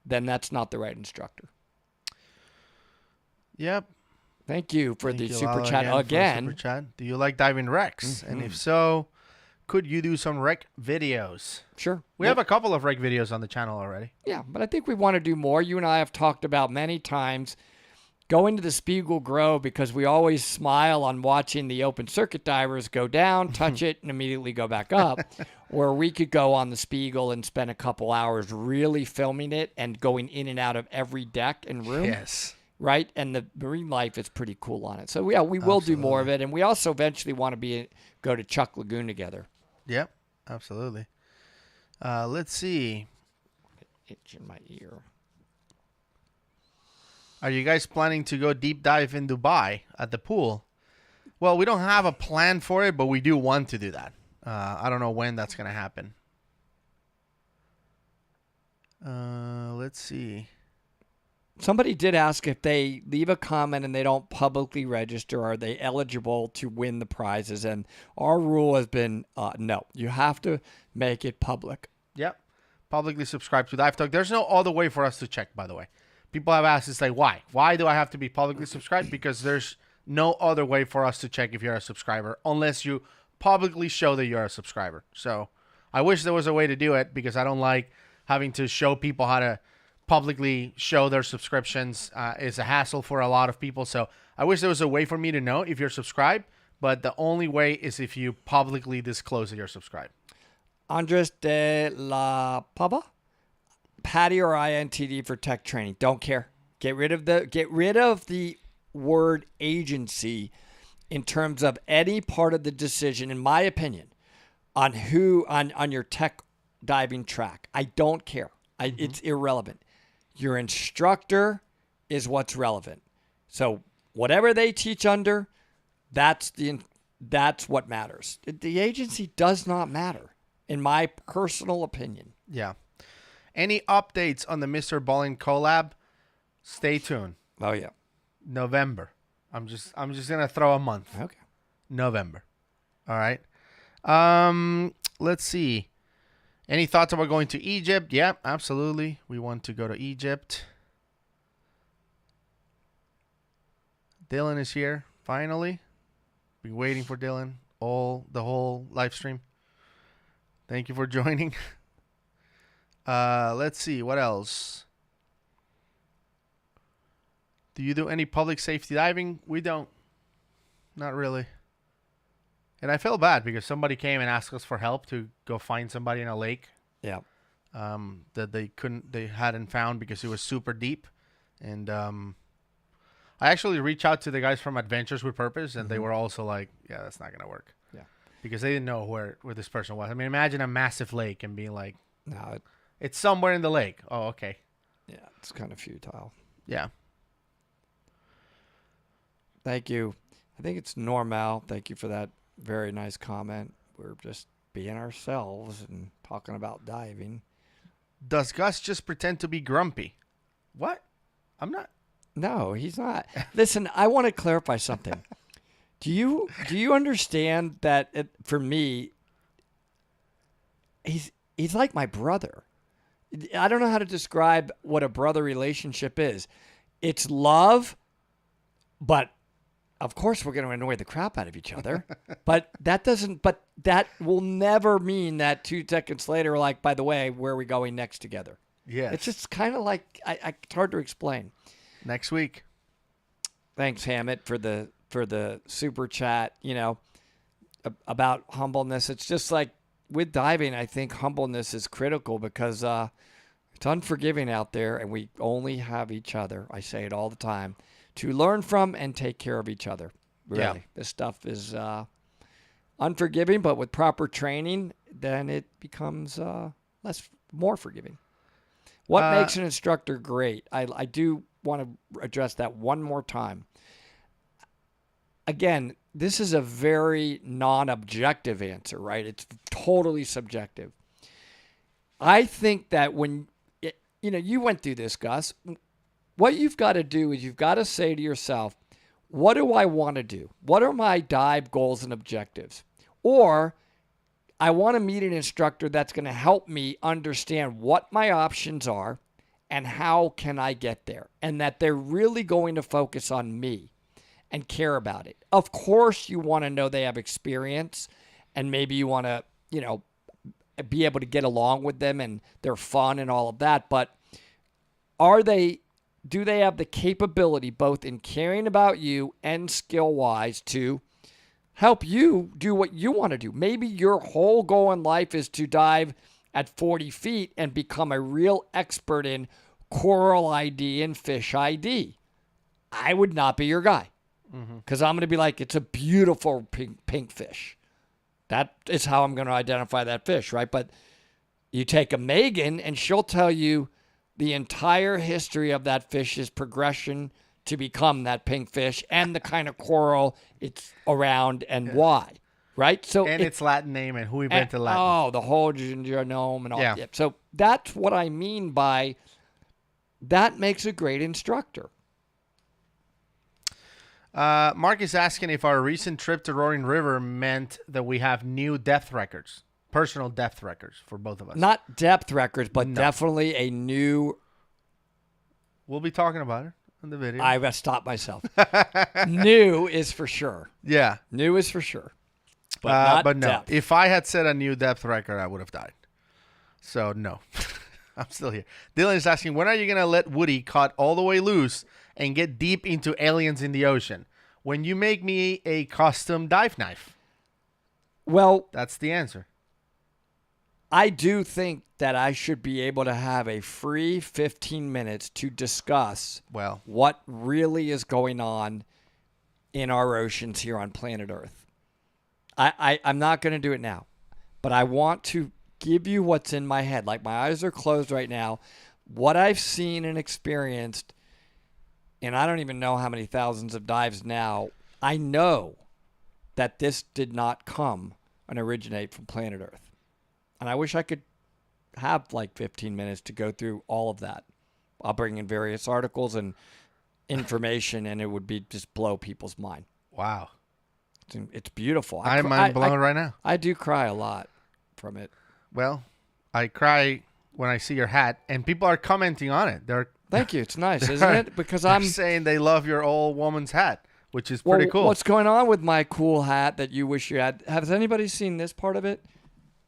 then that's not the right instructor. Yep. Thank you for Thank the you, super Lalo, chat again. Super chat. Do you like diving wrecks? And if so, could you do some wreck videos? Sure. We have a couple of wreck videos on the channel already. Yeah, but I think we want to do more. You and I have talked about many times going to the Spiegel Grove because we always smile on watching the open circuit divers go down, touch it, and immediately go back up. Or we could go on the Spiegel and spend a couple hours really filming it and going in and out of every deck and room. Yes. Right? And the marine life is pretty cool on it. So, yeah, we will do more of it. And we also eventually want to go to Chuck Lagoon together. Yep. Absolutely. Let's see. Itch in my ear. Are you guys planning to go deep dive in Dubai at the pool? Well, we don't have a plan for it, but we do want to do that. I don't know when that's going to happen. Let's see. Somebody did ask if they leave a comment and they don't publicly register, are they eligible to win the prizes? And our rule has been no. You have to make it public. Yep. Publicly subscribe to Dive Talk. There's no other way for us to check, by the way. People have asked, it's like, why? Why do I have to be publicly subscribed? Because there's no other way for us to check if you're a subscriber unless you publicly show that you're a subscriber. So I wish there was a way to do it because I don't like having to show people how to publicly show their subscriptions. It's a hassle for a lot of people. So I wish there was a way for me to know if you're subscribed, but the only way is if you publicly disclose that you're subscribed. Andres de la Pava? Patty or INTD for tech training. Don't care. Get rid of the word agency in terms of any part of the decision, in my opinion, on your tech diving track. I don't care. It's irrelevant. Your instructor is what's relevant. So whatever they teach under, that's what matters. The agency does not matter, in my personal opinion. Yeah. Any updates on the Mr. Ballin collab? Stay tuned. Oh yeah. November. I'm just gonna throw a month. Okay. November. All right. Let's see. Any thoughts about going to Egypt? Yeah, absolutely. We want to go to Egypt. Dylan is here, finally. Been waiting for Dylan the whole live stream. Thank you for joining. Let's see, what else? Do you do any public safety diving? We don't. Not really. And I feel bad because somebody came and asked us for help to go find somebody in a lake. Yeah. That they hadn't found because it was super deep. And I actually reached out to the guys from Adventures with Purpose, and they were also like, yeah, that's not going to work. Yeah. Because they didn't know where this person was. I mean, imagine a massive lake and being like, No, it's somewhere in the lake. Oh, okay. yeah, it's kind of futile. Yeah. Thank you. I think it's Normal. Thank you for that very nice comment. We're just being ourselves and talking about diving. Does Gus just pretend to be grumpy? What? I'm not. No, he's not. Listen, I want to clarify something. Do you understand that for me, he's like my brother. I don't know how to describe what a brother relationship is. It's love, but of course we're going to annoy the crap out of each other. But that will never mean that 2 seconds later, we're like, by the way, where are we going next together? Yeah. It's just kind of like, it's hard to explain. Next week. Thanks, Hammett, for the super chat, about humbleness. It's just like with diving, I think humbleness is critical because it's unforgiving out there, and we only have each other. I say it all the time, to learn from and take care of each other. Really. Yeah. This stuff is unforgiving, but with proper training, then it becomes more forgiving. What makes an instructor great? I do want to address that one more time. Again, this is a very non-objective answer, right? It's totally subjective. I think that when, you went through this, Gus, what you've got to do is you've got to say to yourself, what do I want to do? What are my dive goals and objectives? Or I want to meet an instructor that's going to help me understand what my options are and how can I get there, and that they're really going to focus on me and care about it. Of course, you want to know they have experience, and maybe you want to, be able to get along with them and they're fun and all of that. But do they have the capability, both in caring about you and skill-wise, to help you do what you want to do? Maybe your whole goal in life is to dive at 40 feet and become a real expert in coral ID and fish ID. I would not be your guy, because I'm going to be like, it's a beautiful pink fish. That is how I'm going to identify that fish, right? But you take a Megan, and she'll tell you the entire history of that fish's progression to become that pink fish and the kind of coral it's around and why, right? So its Latin name and who invented Latin. Oh, the whole genome and all that. Yeah. So that's what I mean by that makes a great instructor. Mark is asking if our recent trip to Roaring River meant that we have new depth records, personal depth records for both of us. Not depth records, but definitely a new. We'll be talking about it in the video. I gotta stop myself. New is for sure. Yeah. New is for sure. But no. Depth. If I had set a new depth record, I would have died. So, no. I'm still here. Dylan is asking, when are you going to let Woody cut all the way loose and get deep into aliens in the ocean? When you make me a custom dive knife. Well, that's the answer. I do think that I should be able to have a free 15 minutes to discuss what really is going on in our oceans here on planet Earth. I'm not going to do it now, but I want to give you what's in my head. Like, my eyes are closed right now. What I've seen and experienced, and I don't even know how many thousands of dives now, I know that this did not come and originate from planet Earth. And I wish I could have like 15 minutes to go through all of that. I'll bring in various articles and information, and it would be just blow people's mind. Wow. It's beautiful. I'm mind blown right now. I do cry a lot from it. Well, I cry when I see your hat, and people are commenting on it. Thank you. It's nice, isn't it? Because I'm saying they love your old woman's hat, which is pretty cool. What's going on with my cool hat that you wish you had? Has anybody seen this part of it?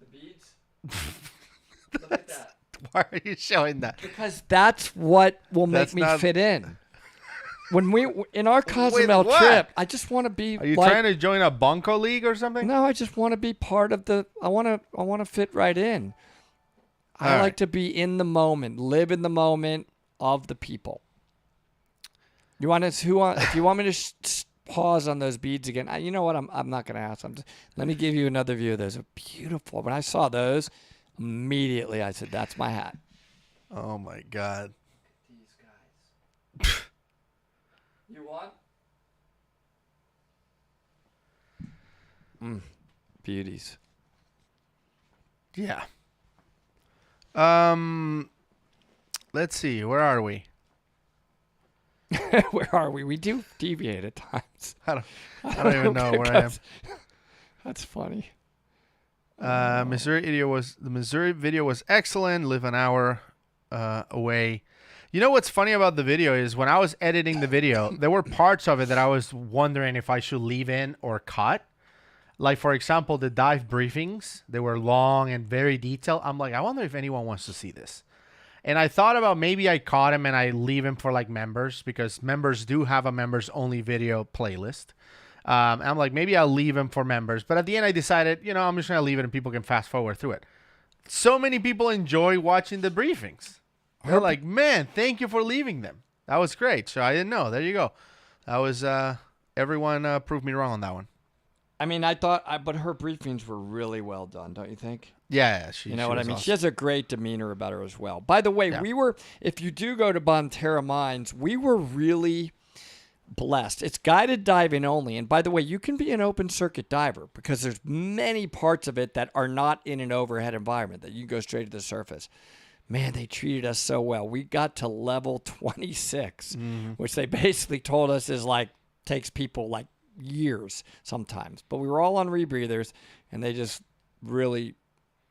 The beads? Look at that. Why are you showing that? Because that's what will make me fit in. When we in our Cozumel trip, I just want to be. Are you trying to join a bunco league or something? No, I just want to be part of the. I want to fit right in. I like to be in the moment, live in the moment of the people. You want to? If you want me to pause on those beads again, you know what? I'm not going to ask. Let me give you another view. Those are beautiful. When I saw those, immediately I said, "That's my hat." Oh my God. These guys. You want? Beauties. Yeah. Let's see. Where are we? Where are we? We do deviate at times. I don't even know where I am. That's funny. The Missouri video was excellent. Live an hour away. You know what's funny about the video is when I was editing the video, there were parts of it that I was wondering if I should leave in or cut. Like, for example, the dive briefings. They were long and very detailed. I'm like, I wonder if anyone wants to see this. And I thought about maybe I caught him and I leave him for like members, because members do have a members only video playlist. And I'm like, maybe I'll leave him for members. But at the end, I decided, I'm just going to leave it and people can fast forward through it. So many people enjoy watching the briefings. They're like, man, thank you for leaving them. That was great. So I didn't know. There you go. That was, everyone proved me wrong on that one. I mean, but her briefings were really well done, don't you think? Yeah, you know what I mean? Awesome. She has a great demeanor about her as well. By the way, if you do go to Bonne Terre Mines, we were really blessed. It's guided diving only. And by the way, you can be an open circuit diver because there's many parts of it that are not in an overhead environment that you can go straight to the surface. Man, they treated us so well. We got to level 26, which they basically told us takes people like years sometimes. But we were all on rebreathers, and they just really,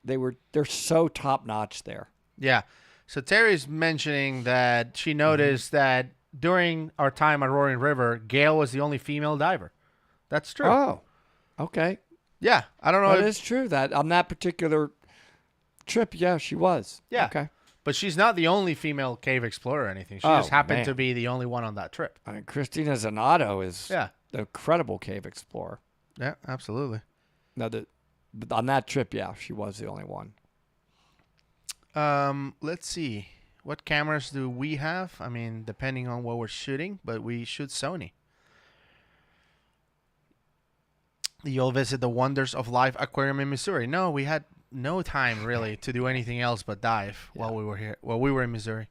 they're so top notch there. Yeah. So Terry's mentioning that she noticed that during our time at Roaring River, Gail was the only female diver. That's true. Oh, okay. Yeah, I don't know. That is true. That on that particular trip, yeah, she was. Yeah. Okay. But she's not the only female cave explorer or anything. She just happened to be the only one on that trip. I mean, Christina Zanato is an incredible cave explorer. Yeah, absolutely. Now, on that trip, yeah, she was the only one. Let's see. What cameras do we have? I mean, depending on what we're shooting, but we shoot Sony. You'll visit the Wonders of Life Aquarium in Missouri. No, we had no time really to do anything else but dive while we were here. While we were in Missouri.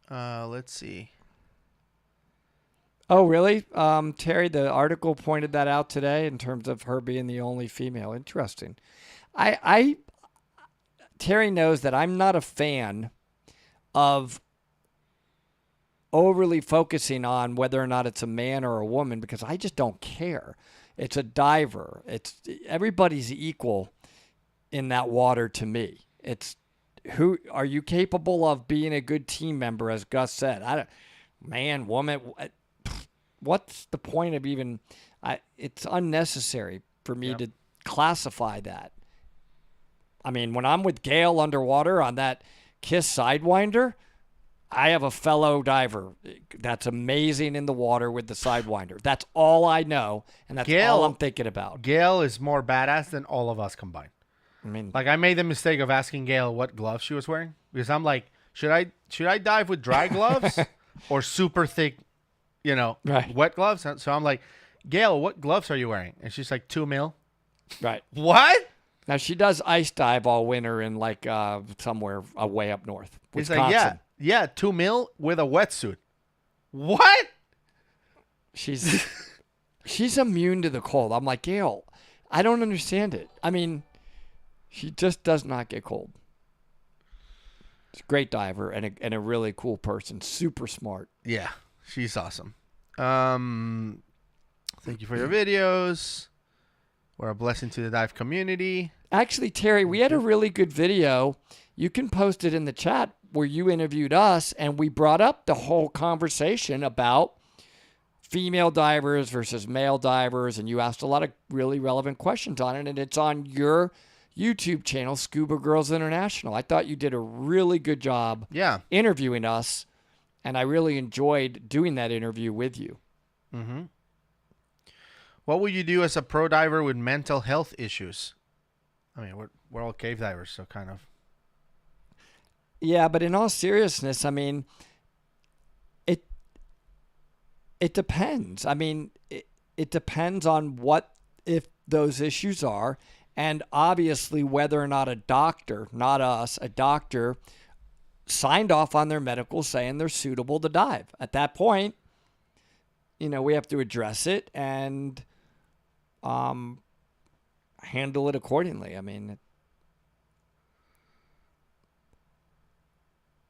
Let's see. Oh, really? Terry, the article pointed that out today in terms of her being the only female. Interesting. Terry knows that I'm not a fan of overly focusing on whether or not it's a man or a woman because I just don't care. It's a diver. Everybody's equal in that water to me. It's who are you capable of being a good team member, as Gus said. Man, woman, what's the point of even? It's unnecessary for me to classify that. I mean, when I'm with Gail underwater on that Kiss Sidewinder, I have a fellow diver that's amazing in the water with the Sidewinder. That's all I know, and that's all I'm thinking about. Gail is more badass than all of us combined. I mean, like I made the mistake of asking Gail what gloves she was wearing because I'm like, should I dive with dry gloves or super thick, wet gloves? So I'm like, Gail, what gloves are you wearing? And she's like 2 mil. Right. What? Now she does ice dive all winter in like somewhere way up north, Wisconsin. He's like, yeah, 2 mil with a wetsuit. What? She's immune to the cold. I'm like, Gail, I don't understand it. I mean, she just does not get cold. She's a great diver and a really cool person. Super smart. Yeah, she's awesome. Thank you for your videos. We're a blessing to the dive community. Actually, Terry, we had a really good video. You can post it in the chat where you interviewed us, and we brought up the whole conversation about female divers versus male divers, and you asked a lot of really relevant questions on it, and it's on your YouTube channel, Scuba Girls International. I thought you did a really good job interviewing us, and I really enjoyed doing that interview with you. Mm-hmm. What would you do as a pro diver with mental health issues? I mean, we're all cave divers, so kind of. Yeah, but in all seriousness, I mean, it depends. I mean, it depends on if those issues are, and obviously whether or not a doctor, not us, a doctor signed off on their medical saying they're suitable to dive. At that point, we have to address it and handle it accordingly. I mean,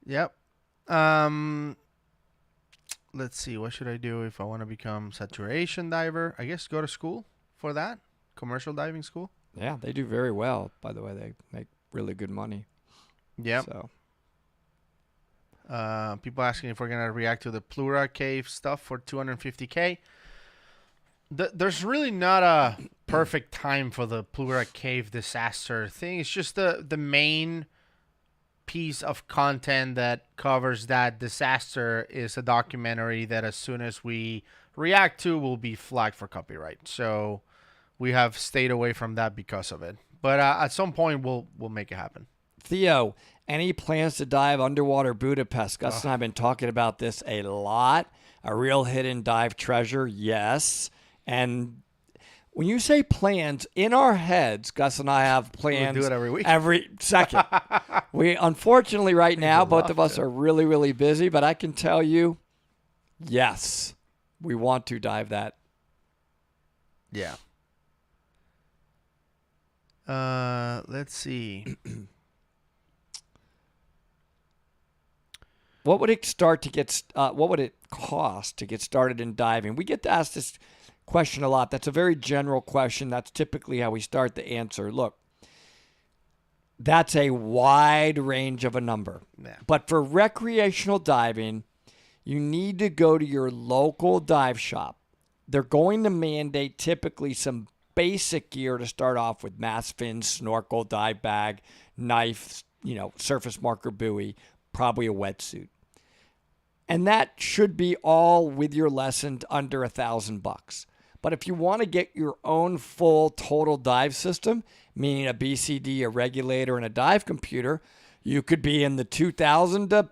yep. Let's see. What should I do if I want to become saturation diver? I guess go to school for that. Commercial diving school. Yeah, they do very well. By the way, they make really good money. Yep. So. People asking if we're gonna react to the Plura Cave stuff for $250K. There's really not a perfect time for the Plura Cave disaster thing. It's just the main piece of content that covers that disaster is a documentary that as soon as we react to will be flagged for copyright. So we have stayed away from that because of it. But at some point we'll make it happen. Theo, any plans to dive underwater Budapest? Gus and I have been talking about this a lot. A real hidden dive treasure, yes. And when you say plans, in our heads, Gus and I have plans. We do it every week. Every second. We, unfortunately, right now, both of us are really, really busy. But I can tell you, yes, we want to dive that. Yeah. Let's see. What would it what would it cost to get started in diving? We get to ask this question a lot. That's a very general question. That's typically how we start the answer. Look, that's a wide range of a number. Yeah. But for recreational diving, you need to go to your local dive shop. They're going to mandate typically some basic gear to start off with: mast fins, snorkel, dive bag, knife, surface marker buoy, probably a wetsuit. And that should be all with your lessons under $1,000. But if you want to get your own full total dive system, meaning a BCD, a regulator, and a dive computer, you could be in the $2,000 to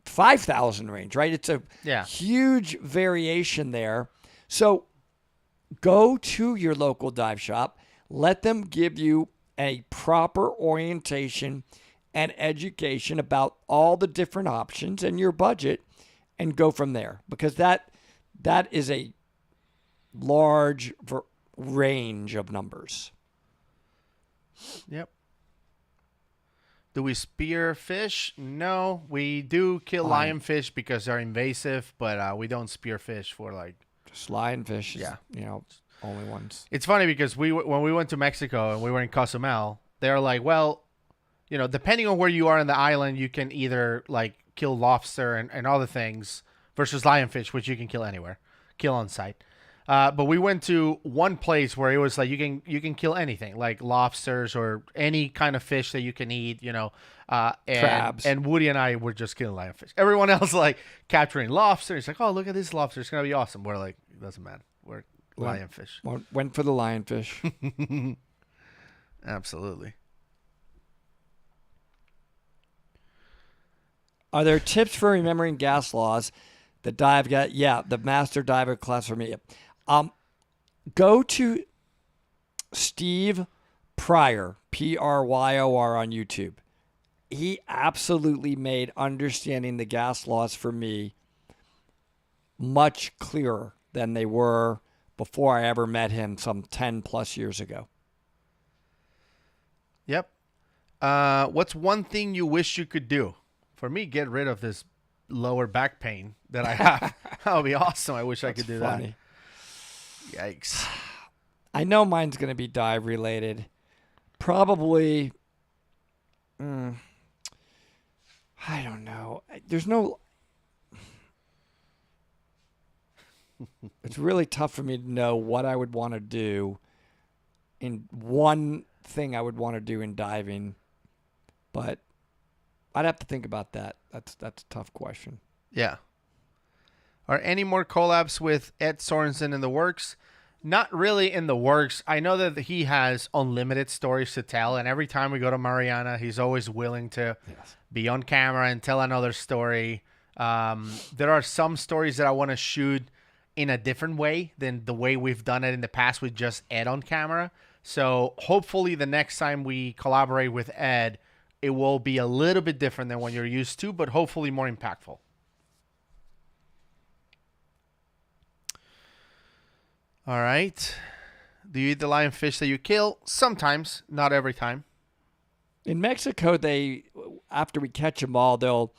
$5,000 range, right? It's a huge variation there. So go to your local dive shop. Let them give you a proper orientation and education about all the different options and your budget, and go from there, because that is a large range of numbers. Yep. Do we spear fish? No, we do kill lionfish because they're invasive, but we don't spear fish for just lionfish. Only ones. It's funny because when we went to Mexico and we were in Cozumel, they're like, well, depending on where you are in the island, you can either kill lobster and other things versus lionfish, which you can kill anywhere, kill on site. But we went to one place where it was like you can kill anything, like lobsters or any kind of fish that you can eat, crabs. And Woody and I were just killing lionfish. Everyone else capturing lobster. It's like, oh, look at this lobster, it's gonna be awesome. We're like, it doesn't matter. We're lionfish. Went for the lionfish. Absolutely. Are there tips for remembering gas laws? The dive guy, the master diver class for me. Go to Steve Pryor, Pryor on YouTube. He absolutely made understanding the gas laws for me much clearer than they were before I ever met him some 10 plus years ago. Yep. What's one thing you wish you could do? For me, get rid of this lower back pain that I have. That would be awesome. I wish I could do funny. that. Yikes. I know mine's going to be dive related. Probably, I don't know. There's no, it's really tough for me to know what I would want to do in one thing I would want to do in diving, but I'd have to think about that. That's a tough question. Yeah. Are any more collabs with Ed Sorensen in the works? Not really in the works. I know that he has unlimited stories to tell, and every time we go to Mariana, he's always willing to be on camera and tell another story. There are some stories that I want to shoot in a different way than the way we've done it in the past with just Ed on camera. So hopefully the next time we collaborate with Ed, it will be a little bit different than what you're used to, but hopefully more impactful. All right. Do you eat the lionfish that you kill? Sometimes, not every time. In Mexico, after we catch them all, they'll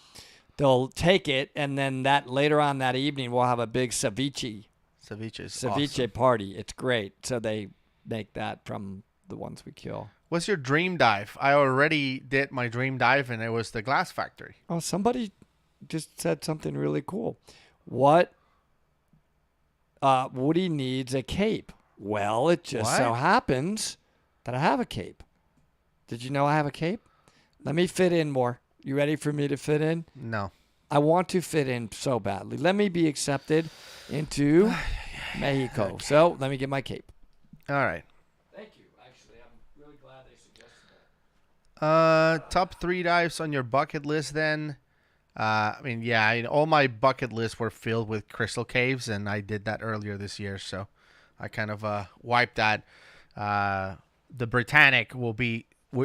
take it, and then later on that evening we'll have a big ceviche Awesome. party. It's great. So they make that from the ones we kill. What's your dream dive? I already did my dream dive, and it was the glass factory. Oh, somebody just said something really cool. What? Woody needs a cape. Well, it just so happens that I have a cape. Did you know I have a cape? Let me fit in more. You ready for me to fit in? No. I want to fit in so badly. Let me be accepted into Mexico. Okay. So let me get my cape. All right. Thank you. Actually, I'm really glad they suggested that. Top 3 dives on your bucket list then. All my bucket lists were filled with crystal caves, and I did that earlier this year, so I kind of wiped that. The Britannic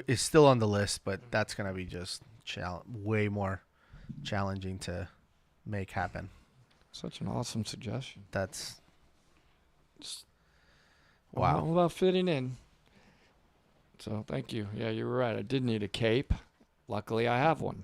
is still on the list, but that's going to be just way more challenging to make happen. Such an awesome suggestion. That's wow. All about fitting in. So thank you. Yeah, you were right. I did need a cape. Luckily, I have one.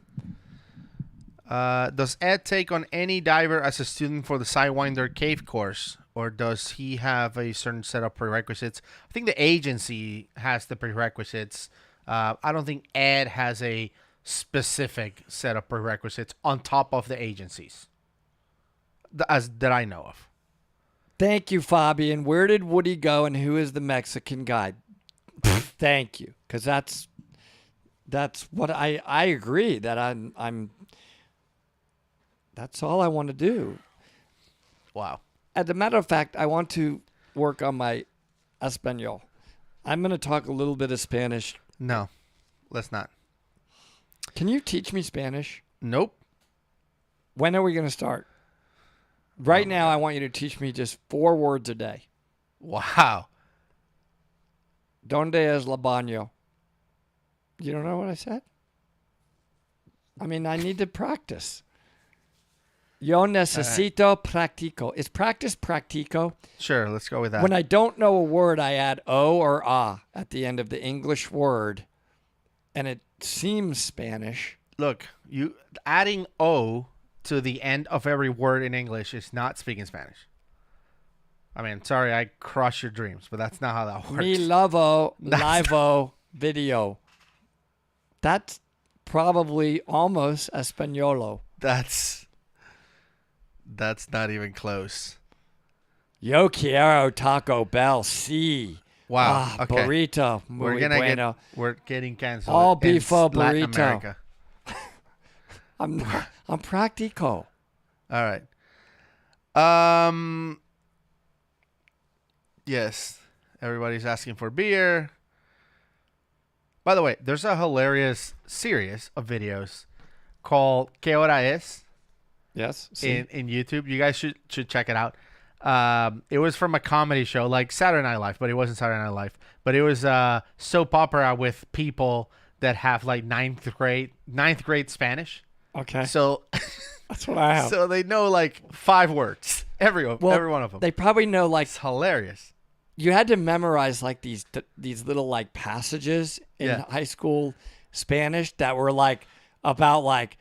Does Ed take on any diver as a student for the Sidewinder cave course, or does he have a certain set of prerequisites? I think the agency has the prerequisites. I don't think Ed has a specific set of prerequisites on top of the agencies that I know of. Thank you, Fabian. Where did Woody go, and who is the Mexican guide? Thank you, because that's what I agree that I'm. That's all I want to do. Wow. As a matter of fact, I want to work on my Espanol. I'm going to talk a little bit of Spanish. No, let's not. Can you teach me Spanish? Nope. When are we going to start? Right now, I want you to teach me just 4 words a day. Wow. ¿Dónde es la baño? You don't know what I said? I mean, I need to practice. Yo necesito practico. Is practice practico? Sure, let's go with that. When I don't know a word, I add o or a at the end of the English word, and it seems Spanish. Look, you adding o to the end of every word in English is not speaking Spanish. I mean, sorry, I crush your dreams, but that's not how that works. Mi lavo, livo, video. That's probably almost Españolo. That's not even close. Yo quiero Taco Bell, sí. Wow. Okay. Burrito. We're getting canceled. All beef Latin burrito. America. I'm practico. All right. Yes. Everybody's asking for beer. By the way, there's a hilarious series of videos called ¿Qué hora es? Yes. In YouTube. You guys should check it out. It was from a comedy show like Saturday Night Live, but it wasn't Saturday Night Live. But it was soap opera with people that have like ninth grade Spanish. Okay. So that's what I have. So they know like 5 words. Every one of them. They probably know like it's hilarious. You had to memorize like these little like passages in high school Spanish that were like about like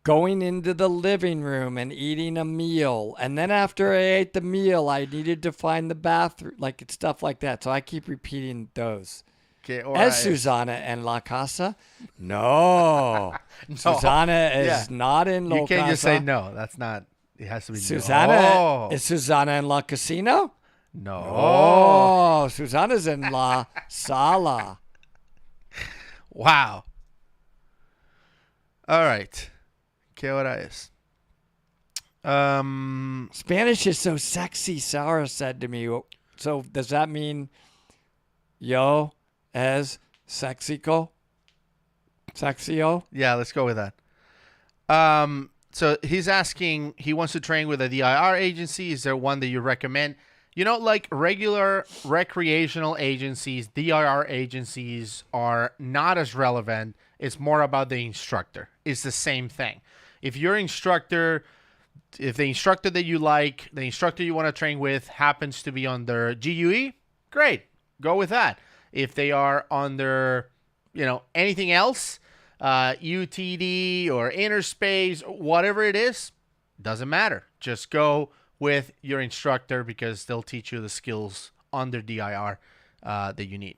going into the living room and eating a meal. And then after I ate the meal, I needed to find the bathroom, like it's stuff like that. So I keep repeating those. Que Es Susana en la casa? No. No. Susana is not in la You can't casa. just say no. That's not. It has to be Susana no. is Susana in la casino? No. Oh, Susana's in la sala. Wow. All right. ¿Qué hora es? Spanish is so sexy, Sarah said to me. So does that mean yo es sexico? Sexio? Yeah, let's go with that. So he's asking, he wants to train with a DIR agency. Is there one that you recommend? You know, like regular recreational agencies, DIR agencies are not as relevant. It's more about the instructor. It's the same thing. If your instructor, if the instructor that you like, the instructor you want to train with happens to be under GUE, great. Go with that. If they are under, anything else, UTD or Interspace, whatever it is, doesn't matter. Just go with your instructor because they'll teach you the skills under DIR that you need.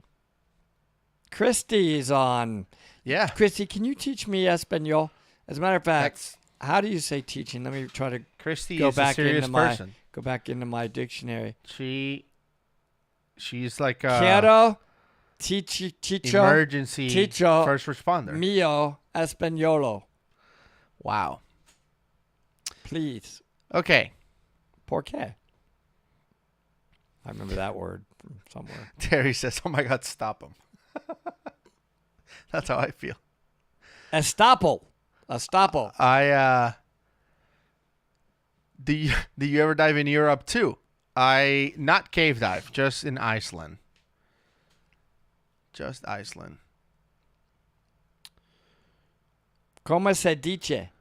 Christy is on. Yeah. Christy, can you teach me Espanol? As a matter of fact, how do you say teaching? Let me try to Christy go is back a serious into person. go back into my dictionary. She's like Quiero teacher emergency teacher first responder. Mío españolo. Wow. Please. Okay. ¿Por qué? I remember that word from somewhere. Terry says, "Oh my God, stop him." That's how I feel. Estoppel. Do you ever dive in Europe too? Not cave dive, just in Iceland. Just Iceland. ¿Cómo se dice?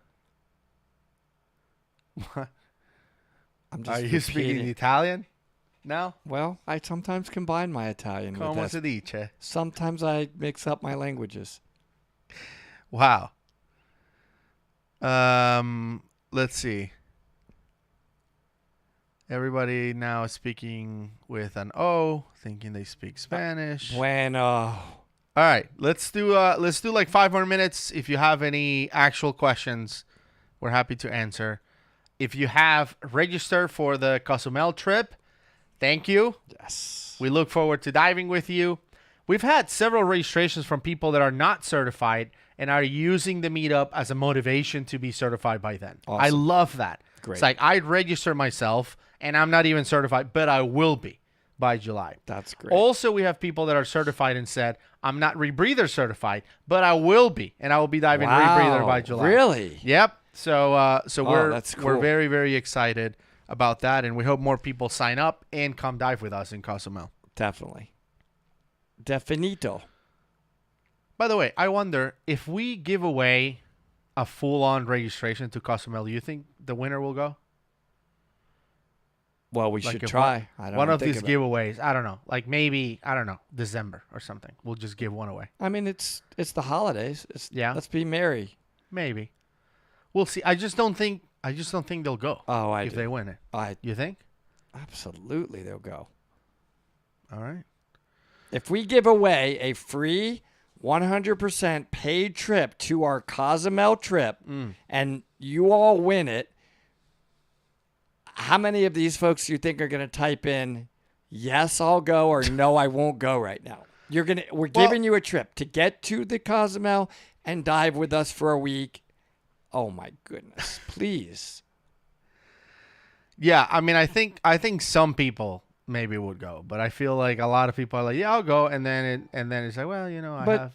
What? I'm just Are you speaking Italian now? Well, I sometimes combine my Italian with Como that. se dice? Sometimes I mix up my languages. Wow. Let's see. Everybody now is speaking with an O, thinking they speak Spanish. Bueno. All right, let's do like 5 more minutes. If you have any actual questions, we're happy to answer. If you have registered for the Cozumel trip, thank you. Yes. We look forward to diving with you. We've had several registrations from people that are not certified and are using the meetup as a motivation to be certified by then. Awesome. I love that. Great. It's like I'd register myself and I'm not even certified, but I will be by July. That's great. Also, we have people that are certified and said, I'm not rebreather certified, but I will be, and I will be diving rebreather by July. Really? Yep. So that's cool. we're very, very excited about that, and we hope more people sign up and come dive with us in Cozumel. Definitely. Definito. By the way, I wonder if we give away a full-on registration to Cozumel, you think the winner will go? Well, we Like should if try. One of these giveaways. I don't know. Like maybe, I don't know, December or something. We'll just give one away. I mean, it's the holidays. Yeah. Let's be merry. Maybe. We'll see. I just don't think they'll go. Oh, if they win it. You think? Absolutely they'll go. All right. If we give away a free 100% paid trip to our Cozumel trip and you all win it, how many of these folks do you think are going to type in, yes, I'll go, or no, I won't go right now? We're giving you a trip to get to the Cozumel and dive with us for a week. Oh my goodness. Please. Yeah, I mean, I think some people maybe would go, but I feel like a lot of people are like, yeah, I'll go, and then it's like, well, But I have.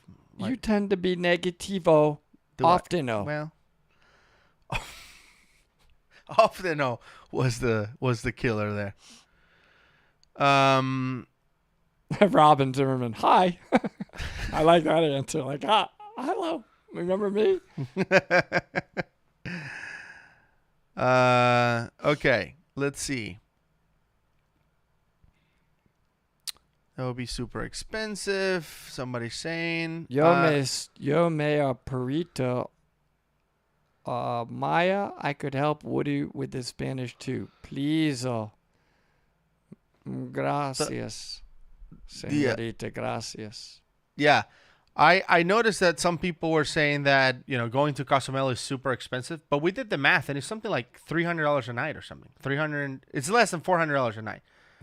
you tend to be negativo often. Well, often was the killer there. Robin Zimmerman. Hi. I like that answer. Like, hello. Remember me? Okay. Let's see. That would be super expensive. Somebody's saying. Yo me a perito. Maya, I could help Woody with the Spanish too. Please. Gracias. Señorita, gracias. Yeah. I noticed that some people were saying that, you know, going to Cozumel is super expensive, but we did the math and it's something like $300 a night or something. It's less than $400 a night.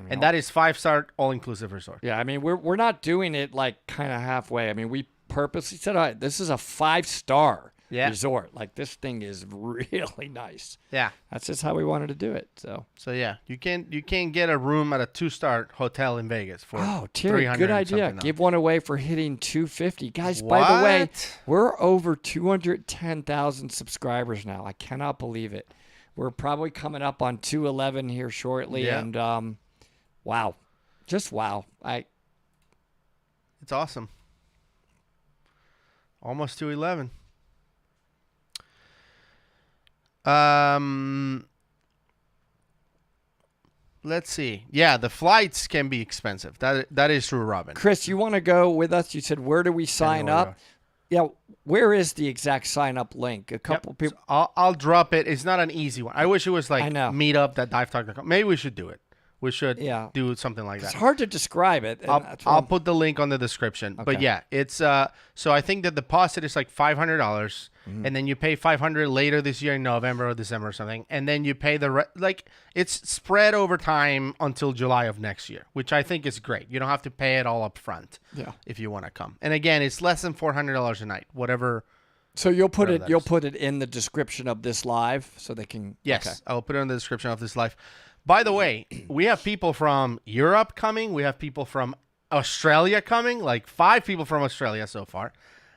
And that is 5-star all-inclusive resort. Yeah, I mean, we're not doing it like kind of halfway. I mean, we purposely said, all right, this is a 5-star resort. Like, this thing is really nice. Yeah. That's just how we wanted to do it. So yeah, you can't get a room at a 2-star hotel in Vegas for Terry, good idea. Give one away for hitting 250. Guys, by the way, we're over 210,000 subscribers now. I cannot believe it. We're probably coming up on 211 here shortly. Yeah. And wow. Just wow. It's awesome. Almost 211. Let's see. Yeah, the flights can be expensive. That is true, Robin. Chris, you want to go with us? You said, where do we sign up? Yeah, where is the exact sign-up link? A couple people. So I'll drop it. It's not an easy one. I wish it was like meetup.divetalk.com. Maybe we should do it. We should do something like that. It's hard to describe it. I'll put the link on the description. Okay. But yeah, it's so I think the deposit is like $500, and then you pay $500 later this year in November or December or something, and then you pay it's spread over time until July of next year, which I think is great. You don't have to pay it all up front if you want to come. And again, it's less than $400 a night, whatever. So you'll put it in the description of this live so they can. Yes, okay. I'll put it in the description of this live. By the way, we have people from Europe coming. We have people from Australia coming, like 5 people from Australia so far.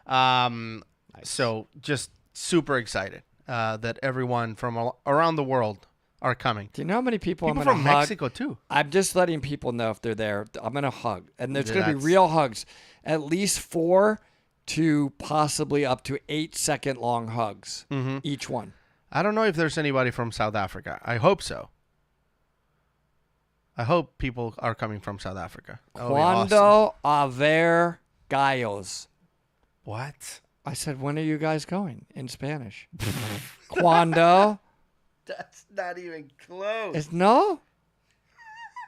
Nice. So just super excited that everyone from around the world are coming. Do you know how many people I'm going to hug? People from Mexico, too. I'm just letting people know if they're there. I'm going to hug. And there's going to be real hugs. At least 4 to possibly up to 8-second long hugs, each one. I don't know if there's anybody from South Africa. I hope so. I hope people are coming from South Africa. Cuando haber gallos. What? I said, when are you guys going in Spanish? Cuando? That's not even close. It's no?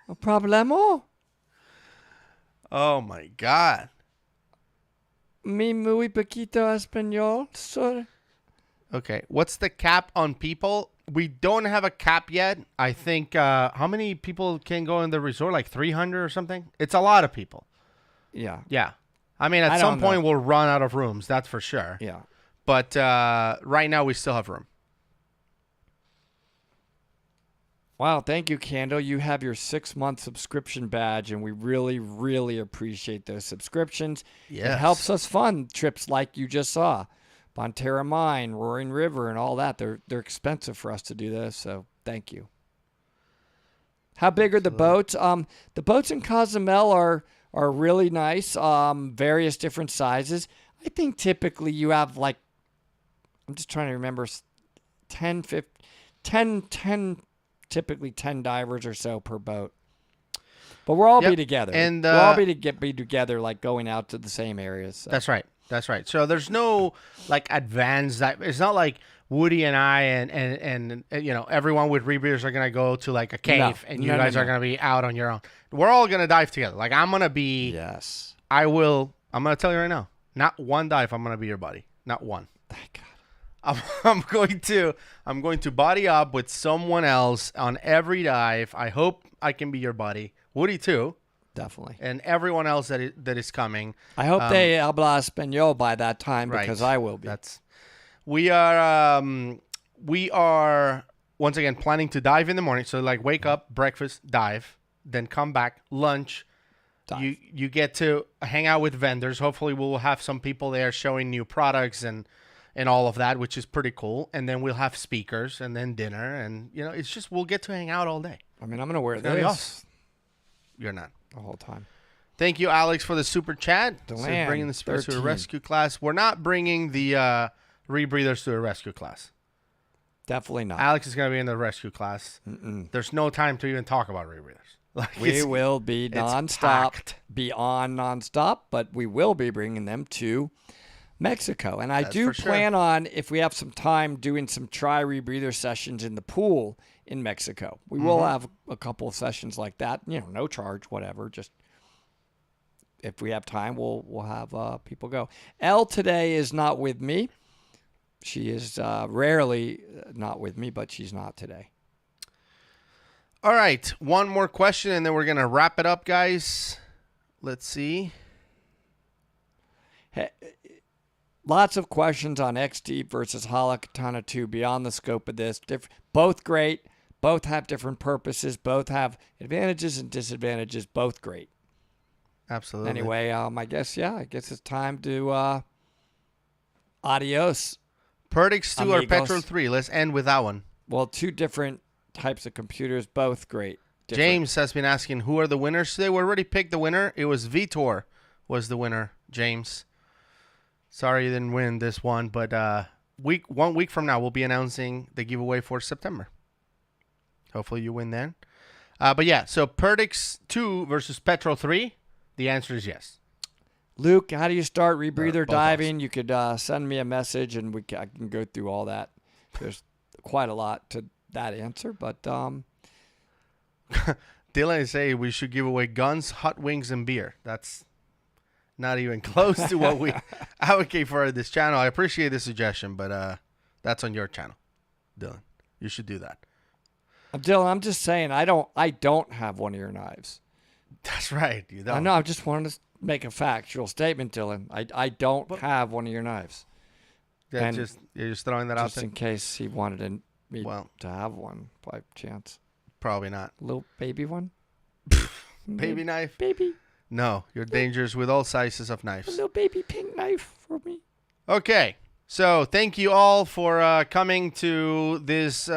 No problema? Oh, my God. Mi muy poquito español, sir. Okay. What's the cap on people? We don't have a cap yet. I think, how many people can go in the resort? Like 300 or something? It's a lot of people. Yeah. Yeah. I mean, at some point, we'll run out of rooms. That's for sure. Yeah. But right now, we still have room. Wow. Thank you, Candle. You have your 6-month subscription badge, and we really, really appreciate those subscriptions. Yes. It helps us fund trips like you just saw. Bonne Terre Mine, Roaring River, and all that. They're expensive for us to do this, so thank you. How big are the boats? The boats in Cozumel are really nice, various different sizes. I think typically you have like, I'm just trying to remember, 10, typically 10 divers or so per boat. But we'll all be together. And we'll all be together, like going out to the same areas. So. That's right. That's right. So there's no like advanced dive. It's not like Woody and I and you know, everyone with rebreathers are going to go to like a cave and you guys are going to be out on your own. We're all going to dive together. Like I'm going to be. Yes. I'm going to tell you right now. Not one dive. I'm going to be your buddy. Not one. Thank God. I'm going to buddy up with someone else on every dive. I hope I can be your buddy. Woody too. Definitely. And everyone else that is coming. I hope they habla español by that time because I will be. We are once again planning to dive in the morning. So like wake up, breakfast, dive, then come back, lunch. Dive. You get to hang out with vendors. Hopefully we'll have some people there showing new products and all of that, which is pretty cool. And then we'll have speakers and then dinner. And, you know, it's just we'll get to hang out all day. I mean, I'm going to wear this. You're not. The whole time. Thank you, Alex, for the super chat. So bringing the spirits to a rescue class. We're not bringing the rebreathers to a rescue class. Definitely not. Alex is going to be in the rescue class. There's no time to even talk about rebreathers. Like we will be nonstop, beyond nonstop, but we will be bringing them to Mexico. And I That's do for sure. plan on, if we have some time, doing some try rebreather sessions in the pool in Mexico. We will have a couple of sessions like that. You know, no charge, whatever. Just if we have time, we'll have people go. Elle today is not with me. She is rarely not with me, but she's not today. All right, one more question, and then we're going to wrap it up, guys. Let's see. Hey, lots of questions on X-Deep versus Hala Katana 2 beyond the scope of this. Both great. Both have different purposes. Both have advantages and disadvantages. Both great. Absolutely. Anyway, I guess it's time to adios. Perdix 2 or amigos. Petrol 3? Let's end with that one. Well, two different types of computers, both great. Different. James has been asking who are the winners today. We already picked the winner. It was Vitor was the winner, James. Sorry you didn't win this one, but 1 week from now, we'll be announcing the giveaway for September. Hopefully you win then. But yeah, so Perdix 2 versus Petrol 3, the answer is yes. Luke, how do you start rebreather Both diving? You could send me a message, and I can go through all that. There's quite a lot to that answer, but Dylan is saying we should give away guns, hot wings, and beer. That's not even close to what we advocate for this channel. I appreciate the suggestion, but that's on your channel, Dylan. You should do that. Dylan, I'm just saying I don't have one of your knives. That's right. You don't. I know. I just wanted to make a factual statement, Dylan. I don't have one of your knives. Yeah, And you're just throwing that out Just there. in case he wanted me Well, to have one by chance. probably not. Little baby one? Baby knife? Baby. No, you're dangerous with all sizes of A knives. little baby pink knife for me. Okay, so thank you all for coming to this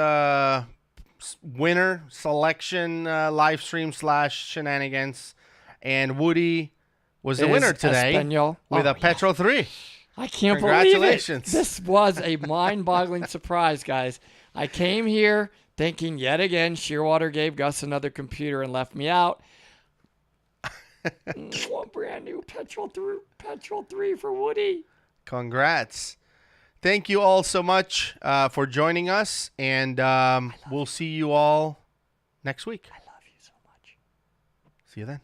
winner selection live stream / shenanigans. And Woody was the winner today Espanol. with a Petrol 3. I can't believe it. Congratulations. This was a mind-boggling surprise, guys. I came here thinking yet again Shearwater gave Gus another computer and left me out. One brand new Petrol 3 for Woody. Congrats. Thank you all so much for joining us, and we'll see you all next week. I love you so much. See you then.